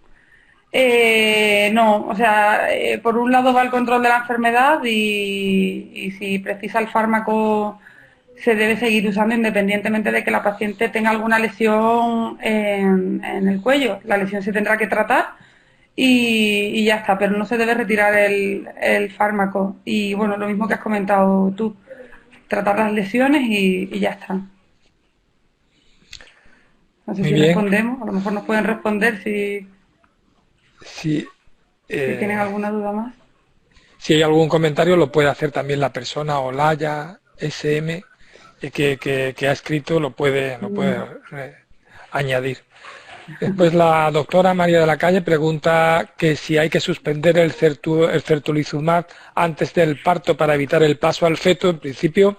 No, o sea, por un lado va el control de la enfermedad y si precisa el fármaco se debe seguir usando independientemente de que la paciente tenga alguna lesión en el cuello. La lesión se tendrá que tratar y ya está, pero no se debe retirar el fármaco. Y bueno, lo mismo que has comentado tú, tratar las lesiones y ya está. No sé si respondemos, a lo mejor nos pueden responder si tienen alguna duda más. Si hay algún comentario lo puede hacer también la persona Olaya SM que ha escrito, lo puede añadir. Después la doctora María de la Calle pregunta que si hay que suspender el certolizumab antes del parto para evitar el paso al feto. En principio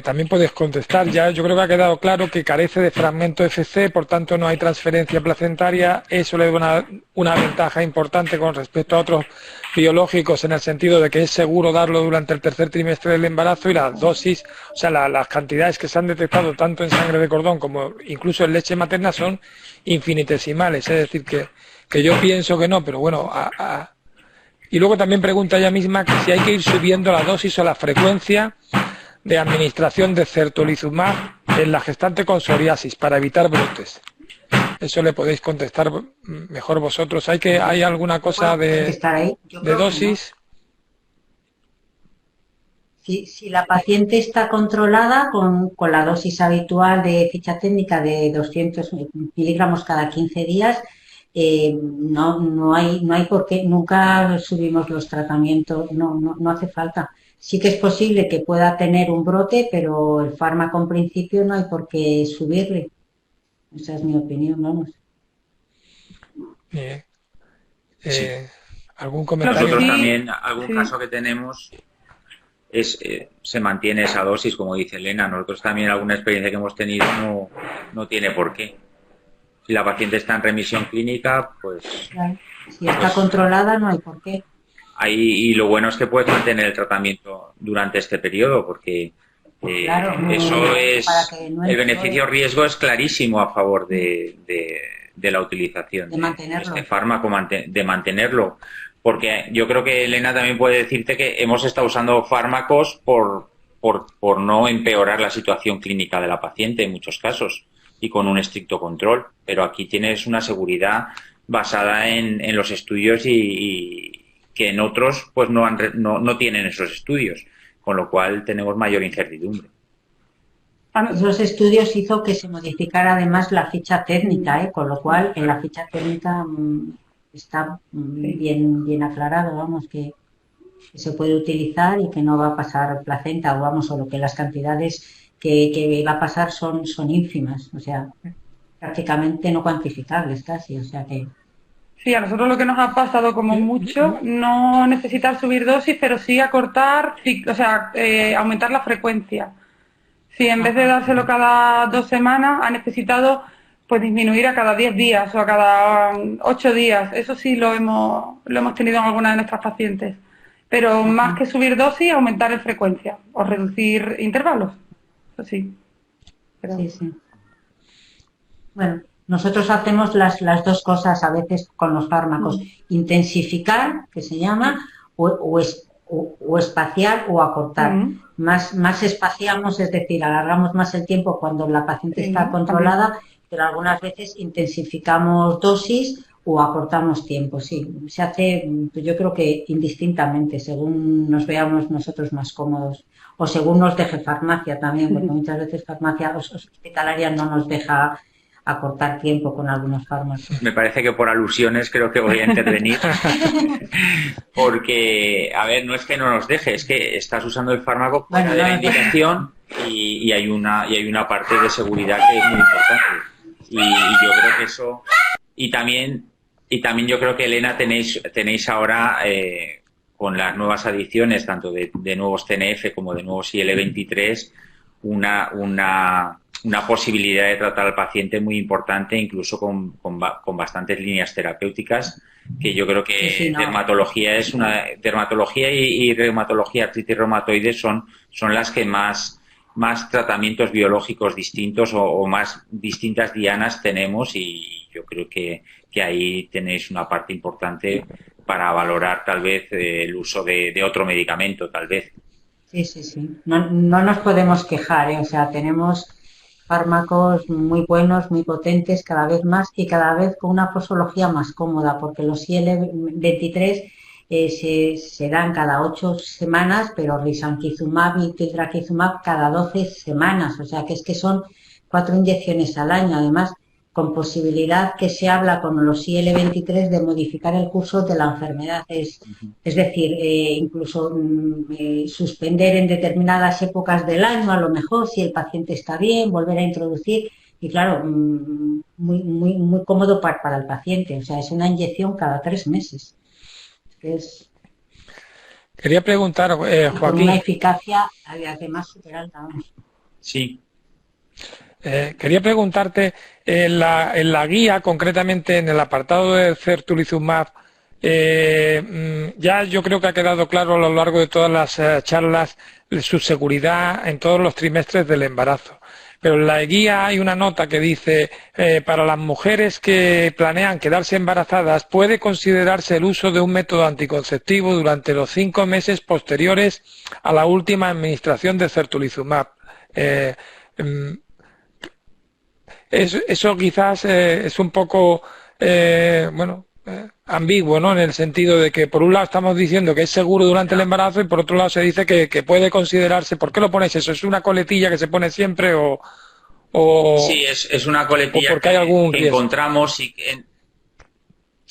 también puedes contestar ya. Yo creo que ha quedado claro que carece de fragmento FC, por tanto no hay transferencia placentaria. Eso le da una ventaja importante con respecto a otros biológicos, en el sentido de que es seguro darlo durante el tercer trimestre del embarazo, y las dosis, o sea, las cantidades que se han detectado tanto en sangre de cordón como incluso en leche materna son infinitesimales. Es decir, que yo pienso que no, pero bueno, Y luego también pregunta ella misma que si hay que ir subiendo la dosis o la frecuencia de administración de certolizumab en la gestante con psoriasis para evitar brotes. Eso le podéis contestar mejor vosotros. ¿Hay alguna cosa de dosis? Si la paciente está controlada con la dosis habitual de ficha técnica de 200 miligramos cada 15 días, no hay por qué, nunca subimos los tratamientos, no hace falta. Sí que es posible que pueda tener un brote, pero el fármaco en principio no hay por qué subirle. Esa es mi opinión, vamos. Bien. Sí. ¿Algún comentario? Nosotros también, algún caso que tenemos se mantiene esa dosis, como dice Elena. Nosotros también alguna experiencia que hemos tenido no tiene por qué. Si la paciente está en remisión clínica, pues... Claro. Si está controlada, no hay por qué. Y lo bueno es que puedes mantener el tratamiento durante este periodo, porque claro, eso es... el beneficio-riesgo es clarísimo a favor de la utilización de este fármaco, de mantenerlo. Porque yo creo que Elena también puede decirte que hemos estado usando fármacos por no empeorar la situación clínica de la paciente en muchos casos y con un estricto control. Pero aquí tienes una seguridad basada en los estudios y que en otros pues no tienen esos estudios, con lo cual tenemos mayor incertidumbre. Los estudios hizo que se modificara además la ficha técnica, con lo cual en la ficha técnica está bien aclarado, vamos, que se puede utilizar y que no va a pasar placenta, o lo que las cantidades que va a pasar son ínfimas, o sea, prácticamente no cuantificables casi, o sea que... Sí, a nosotros lo que nos ha pasado como mucho, no necesitar subir dosis, pero sí acortar, o sea, aumentar la frecuencia. Si en vez de dárselo cada 2 semanas, ha necesitado pues disminuir a cada 10 días o a cada 8 días. Eso sí lo hemos tenido en algunas de nuestras pacientes. Pero más que subir dosis, aumentar en frecuencia o reducir intervalos. Eso sí. Pero... Sí. Bueno, nosotros hacemos las dos cosas a veces con los fármacos. Intensificar, que se llama, o espaciar o acortar. Más espaciamos, es decir, alargamos más el tiempo cuando la paciente está controlada, pero algunas veces intensificamos dosis o acortamos tiempo. Sí, se hace, yo creo que indistintamente, según nos veamos nosotros más cómodos o según nos deje farmacia también, porque muchas veces farmacia hospitalaria no nos deja acortar tiempo con algunos fármacos. Me parece que por alusiones creo que voy a intervenir porque, a ver, no es que no nos deje, es que estás usando el fármaco fuera de la indicación y hay una parte de seguridad que es muy importante. Y yo creo que eso... Y también yo creo que, Elena, tenéis ahora, con las nuevas adiciones, tanto de nuevos TNF como de nuevos IL-23, una posibilidad de tratar al paciente muy importante, incluso con bastantes líneas terapéuticas, que yo creo que dermatología y reumatología, artritis reumatoide son las que más tratamientos biológicos distintos o más distintas dianas tenemos, y yo creo que ahí tenéis una parte importante para valorar tal vez el uso de otro medicamento, tal vez. Sí. No nos podemos quejar, o sea, tenemos fármacos muy buenos, muy potentes cada vez más y cada vez con una posología más cómoda, porque los IL-23 se dan cada 8 semanas, pero risankizumab y tildrakizumab cada 12 semanas, o sea que son 4 inyecciones al año, además con posibilidad que se habla con los IL-23 de modificar el curso de la enfermedad, es decir, incluso suspender en determinadas épocas del año, a lo mejor, si el paciente está bien, volver a introducir, y claro, muy cómodo para el paciente, o sea, es una inyección cada 3 meses. Quería preguntar, Joaquín... Con una eficacia además súper alta, vamos. Sí. Quería preguntarte, en la guía, concretamente en el apartado de certolizumab, ya yo creo que ha quedado claro a lo largo de todas las charlas su seguridad en todos los trimestres del embarazo. pero en la guía hay una nota que dice, para las mujeres que planean quedarse embarazadas, puede considerarse el uso de un método anticonceptivo durante los 5 meses posteriores a la última administración de certolizumab. Eso quizás es un poco, ambiguo, ¿no? En el sentido de que por un lado estamos diciendo que es seguro durante el embarazo y por otro lado se dice que puede considerarse. ¿Por qué lo ponéis eso? ¿Es una coletilla que se pone siempre o sí, es una coletilla porque hay algún que encontramos y que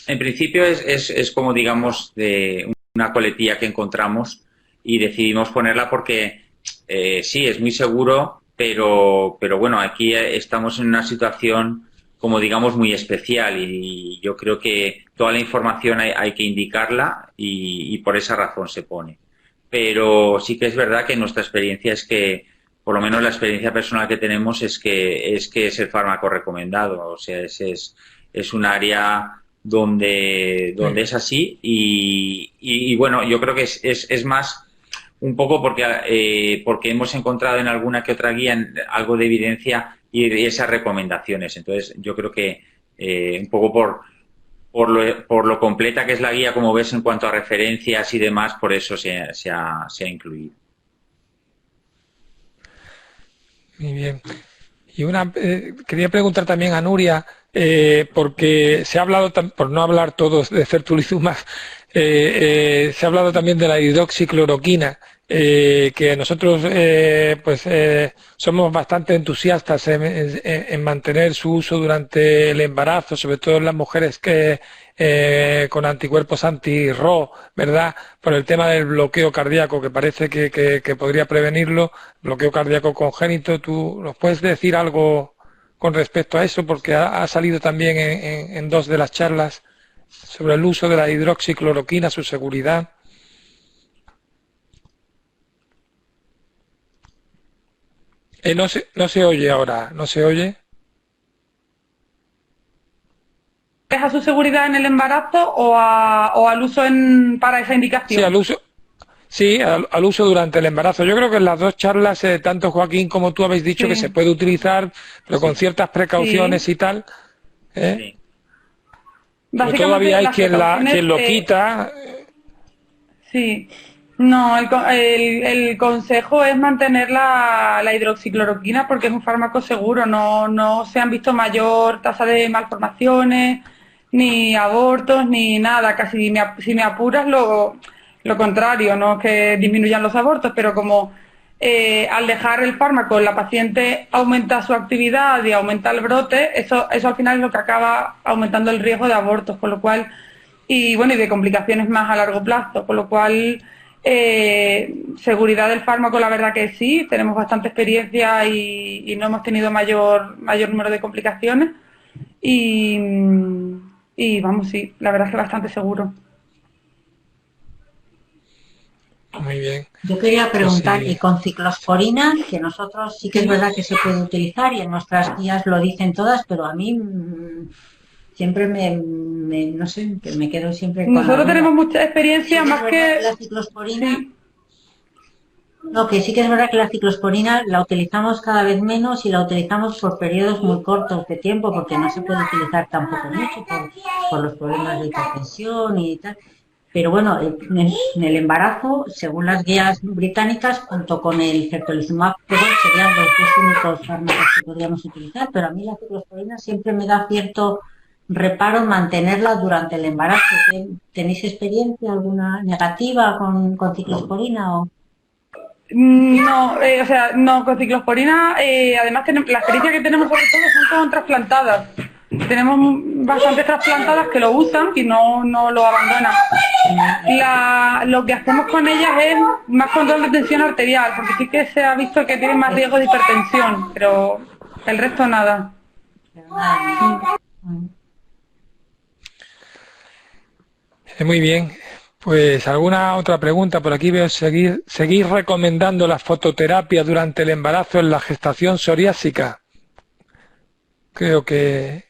en principio es como, digamos, de una coletilla que encontramos y decidimos ponerla porque sí, es muy seguro, pero bueno, aquí estamos en una situación, como digamos, muy especial y yo creo que toda la información hay que indicarla y por esa razón se pone. Pero sí que es verdad que nuestra experiencia es que, por lo menos la experiencia personal que tenemos es que es el fármaco recomendado. O sea, es un área donde es así y bueno, yo creo que es más un poco porque hemos encontrado en alguna que otra guía algo de evidencia y esas recomendaciones. Entonces, yo creo que un poco por lo completa que es la guía, como ves, en cuanto a referencias y demás, por eso se ha incluido. Muy bien. Y quería preguntar también a Nuria, porque se ha hablado, por no hablar todos de certolizumab, se ha hablado también de la hidroxicloroquina, que nosotros somos bastante entusiastas en mantener su uso durante el embarazo, sobre todo en las mujeres con anticuerpos anti-RO, ¿verdad? Por el tema del bloqueo cardíaco, que parece que podría prevenirlo, bloqueo cardíaco congénito. ¿Tú nos puedes decir algo con respecto a eso? Porque ha salido también en 2 de las charlas sobre el uso de la hidroxicloroquina, su seguridad. No se oye ahora, ¿no se oye? ¿Es a su seguridad en el embarazo o al uso para esa indicación? Sí, al uso durante el embarazo. Yo creo que en las 2 charlas, tanto Joaquín como tú habéis dicho que se puede utilizar, pero con ciertas precauciones y tal. Sí. Pero todavía hay quien lo quita. Sí. No, el consejo es mantener la hidroxicloroquina porque es un fármaco seguro, no se han visto mayor tasa de malformaciones, ni abortos, ni nada. Casi si me apuras lo contrario, no es que disminuyan los abortos, pero como al dejar el fármaco la paciente aumenta su actividad y aumenta el brote, eso al final es lo que acaba aumentando el riesgo de abortos, con lo cual, y de complicaciones más a largo plazo, con lo cual seguridad del fármaco, la verdad que sí, tenemos bastante experiencia y no hemos tenido mayor número de complicaciones y vamos, sí, la verdad es que bastante seguro. Muy bien. Yo quería preguntar, Pues sí. y con ciclosporina, que nosotros sí que es verdad que se puede utilizar y en nuestras guías lo dicen todas, pero a mí siempre no sé, que me quedo siempre con Nosotros alguna. tenemos mucha experiencia, Sí, más que la ciclosporina. sí. No, que sí que es verdad que la ciclosporina la utilizamos cada vez menos y la utilizamos por periodos muy cortos de tiempo porque no se puede utilizar tampoco mucho por los problemas de hipertensión y tal. Pero bueno, en el embarazo, según las guías británicas, junto con el certolizumab, serían los 2 únicos fármacos que podríamos utilizar, pero a mí la ciclosporina siempre me da cierto reparo mantenerla durante el embarazo. ¿Tenéis experiencia alguna negativa con ciclosporina o...? No, no, con ciclosporina, además la experiencia que tenemos sobre todo son con trasplantadas. Tenemos bastantes trasplantadas que lo usan y no lo abandonan. Lo que hacemos con ellas es más control de tensión arterial, porque sí que se ha visto que tienen más riesgo de hipertensión, pero el resto nada. Muy bien. Pues alguna otra pregunta por aquí veo. Seguir recomendando la fototerapia durante el embarazo en la gestación psoriásica. Creo que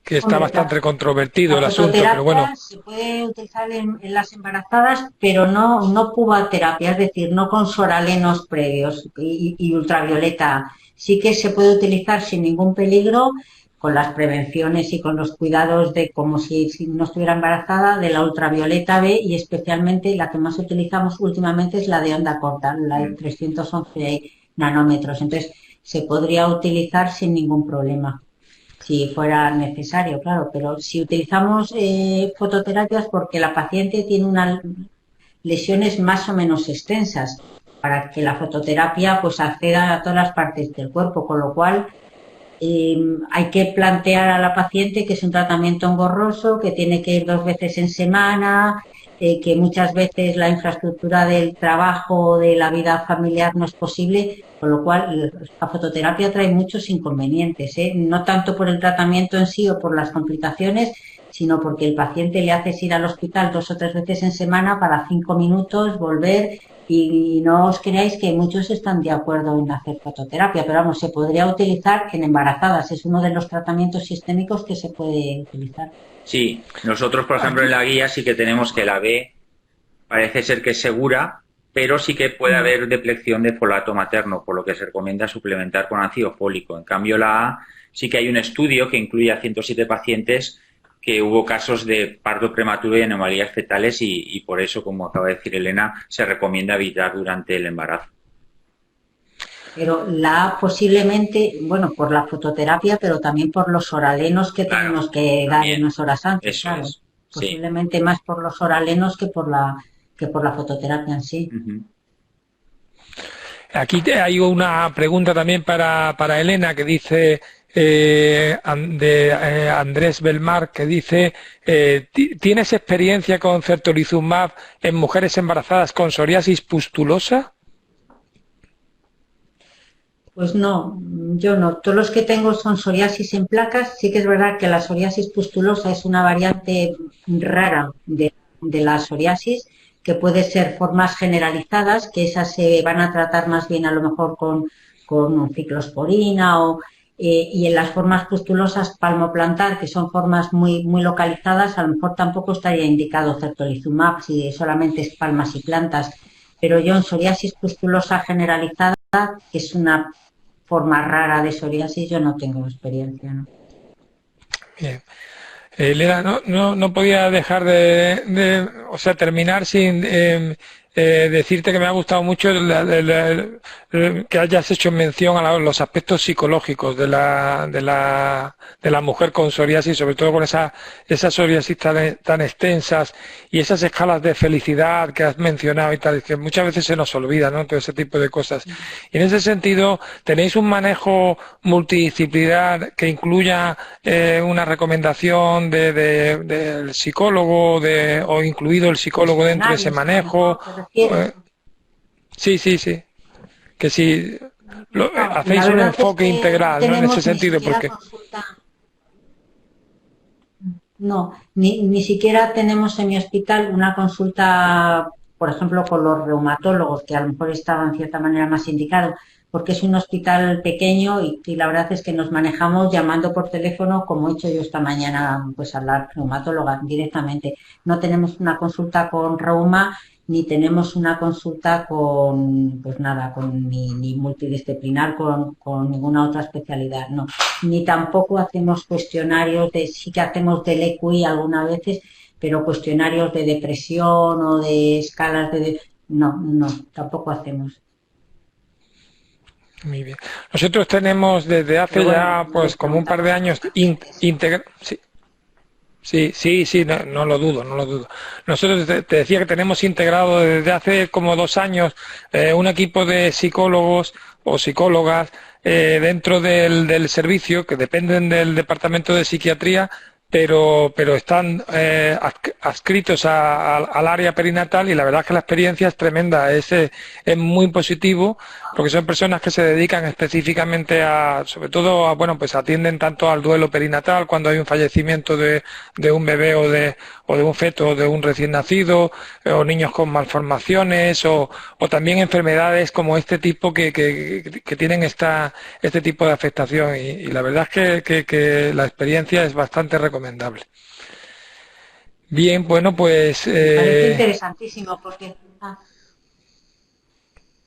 está bastante controvertido el asunto, pero bueno. Se puede utilizar en las embarazadas, pero no pubaterapia, es decir, no con soralenos previos y ultravioleta. sí que se puede utilizar sin ningún peligro, con las prevenciones y con los cuidados de como si no estuviera embarazada, de la ultravioleta B, y especialmente la que más utilizamos últimamente es la de onda corta, la de 311 nanómetros. Entonces, se podría utilizar sin ningún problema, si fuera necesario, claro, pero si utilizamos fototerapias porque la paciente tiene unas lesiones más o menos extensas, para que la fototerapia pues acceda a todas las partes del cuerpo, con lo cual hay que plantear a la paciente que es un tratamiento engorroso, que tiene que ir 2 veces en semana, que muchas veces la infraestructura del trabajo, de la vida familiar no es posible, con lo cual la fototerapia trae muchos inconvenientes, no tanto por el tratamiento en sí o por las complicaciones, sino porque el paciente le haces ir al hospital 2 o 3 veces en semana para 5 minutos, volver. Y no os creáis que muchos están de acuerdo en hacer fototerapia, pero vamos, se podría utilizar en embarazadas, es uno de los tratamientos sistémicos que se puede utilizar. Sí, nosotros, por ejemplo, en la guía sí que tenemos que la B parece ser que es segura, pero sí que puede haber deplección de folato materno, por lo que se recomienda suplementar con ácido fólico. En cambio, la A sí que hay un estudio que incluye a 107 pacientes que hubo casos de parto prematuro y anomalías fetales y por eso, como acaba de decir Elena, se recomienda evitar durante el embarazo. Pero la A posiblemente, bueno, por la fototerapia, pero también por los oralenos que tenemos que dar unas horas antes, eso claro. Es, posiblemente más por los oralenos que por la fototerapia en sí. Aquí hay una pregunta también para Elena que dice Andrés Belmar, que dice ¿tienes experiencia con certolizumab en mujeres embarazadas con psoriasis pustulosa? Pues no, yo no. Todos los que tengo son psoriasis en placas. Sí que es verdad que la psoriasis pustulosa es una variante rara de la psoriasis, que puede ser formas generalizadas, que esas se van a tratar más bien a lo mejor con ciclosporina y en las formas pustulosas palmoplantar, que son formas muy, muy localizadas, a lo mejor tampoco estaría indicado certolizumab si solamente es palmas y plantas. Pero yo en psoriasis pustulosa generalizada, que es una forma rara de psoriasis, yo no tengo experiencia, ¿no? Bien. Elena, no podía dejar de terminar sin decirte que me ha gustado mucho que hayas hecho mención a los aspectos psicológicos de la mujer con psoriasis, sobre todo con esas psoriasis tan extensas y esas escalas de felicidad que has mencionado y tal, que muchas veces se nos olvida, ¿no? Todo ese tipo de cosas. Y en ese sentido, ¿tenéis un manejo multidisciplinar que incluya una recomendación del psicólogo o incluido el psicólogo dentro de ese manejo? Sí. Que si hacéis un enfoque integral, ¿no? En ese sentido, porque... No, ni siquiera tenemos en mi hospital una consulta, por ejemplo, con los reumatólogos, que a lo mejor estaba en cierta manera más indicado, porque es un hospital pequeño y la verdad es que nos manejamos llamando por teléfono, como he hecho yo esta mañana, pues a la reumatóloga directamente. No tenemos una consulta con reuma, ni tenemos una consulta con, pues nada, ni multidisciplinar con ninguna otra especialidad, no. Ni tampoco hacemos cuestionarios sí que hacemos del EQI algunas veces, pero cuestionarios de depresión o de escalas no, tampoco hacemos. Muy bien. Nosotros tenemos desde hace ya pues como un par de años Sí, no lo dudo. Nosotros te decía que tenemos integrado desde hace como 2 años un equipo de psicólogos o psicólogas dentro del servicio que dependen del departamento de psiquiatría, pero están adscritos al área perinatal y la verdad es que la experiencia es tremenda, es muy positivo porque son personas que se dedican específicamente sobre todo pues atienden tanto al duelo perinatal cuando hay un fallecimiento de un bebé o de un feto o de un recién nacido, o niños con malformaciones o también enfermedades como este tipo que tienen este tipo de afectación y la verdad es que la experiencia es bastante recomendable. Bien, bueno, pues... Me parece interesantísimo porque...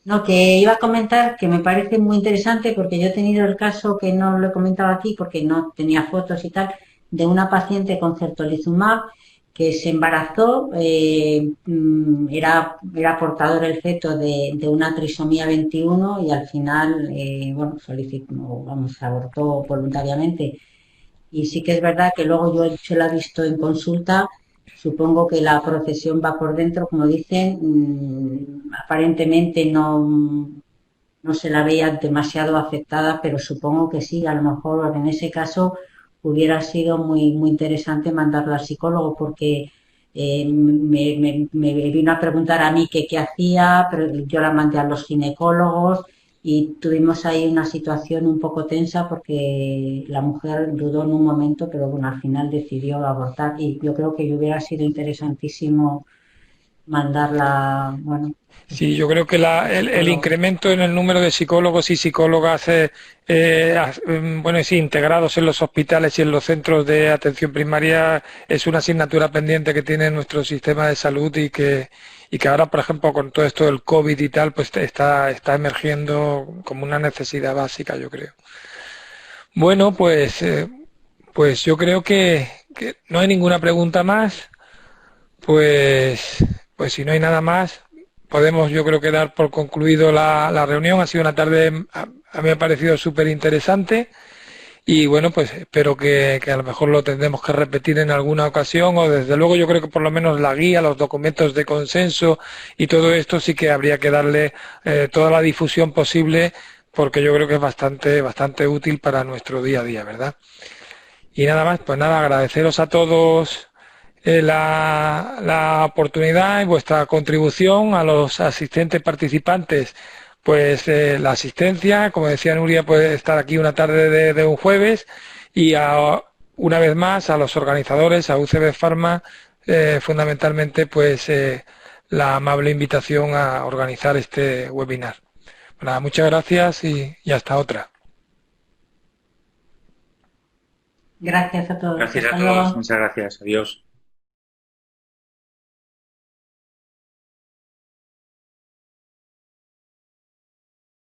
No, que iba a comentar que me parece muy interesante porque yo he tenido el caso, que no lo he comentado aquí porque no tenía fotos y tal, de una paciente con certolizumab que se embarazó, era portador el feto de una trisomía 21 y al final, bueno, vamos, abortó voluntariamente. Y sí que es verdad que luego yo se la he visto en consulta. Supongo que la procesión va por dentro, como dicen, aparentemente no se la veía demasiado afectada, pero supongo que sí, a lo mejor en ese caso hubiera sido muy interesante mandarla al psicólogo porque me vino a preguntar a mí qué hacía, pero yo la mandé a los ginecólogos y tuvimos ahí una situación un poco tensa porque la mujer dudó en un momento, pero bueno, al final decidió abortar y yo creo que hubiera sido interesantísimo mandarla, bueno, Sí, yo creo que el psicólogo. incremento en el número de psicólogos y psicólogas bueno, sí, integrados en los hospitales y en los centros de atención primaria es una asignatura pendiente que tiene nuestro sistema de salud y que ahora, por ejemplo, con todo esto del COVID y tal, pues está emergiendo como una necesidad básica, yo creo. Bueno, pues yo creo que no hay ninguna pregunta más. Pues, pues si no hay nada más, podemos yo creo que dar por concluido la reunión. Ha sido una tarde, a mí me ha parecido súper interesante y bueno, pues espero que a lo mejor lo tendremos que repetir en alguna ocasión o desde luego yo creo que por lo menos la guía, los documentos de consenso y todo esto sí que habría que darle toda la difusión posible porque yo creo que es bastante útil para nuestro día a día, ¿verdad? Y nada más, pues nada, agradeceros a todos la oportunidad y vuestra contribución a los asistentes participantes, pues la asistencia, como decía Nuria, puede estar aquí una tarde de un jueves y una vez más a los organizadores, a UCB Pharma, fundamentalmente pues la amable invitación a organizar este webinar. Bueno, muchas gracias y hasta otra. Gracias a todos. Gracias a Hasta todos, luego. muchas gracias. Adiós.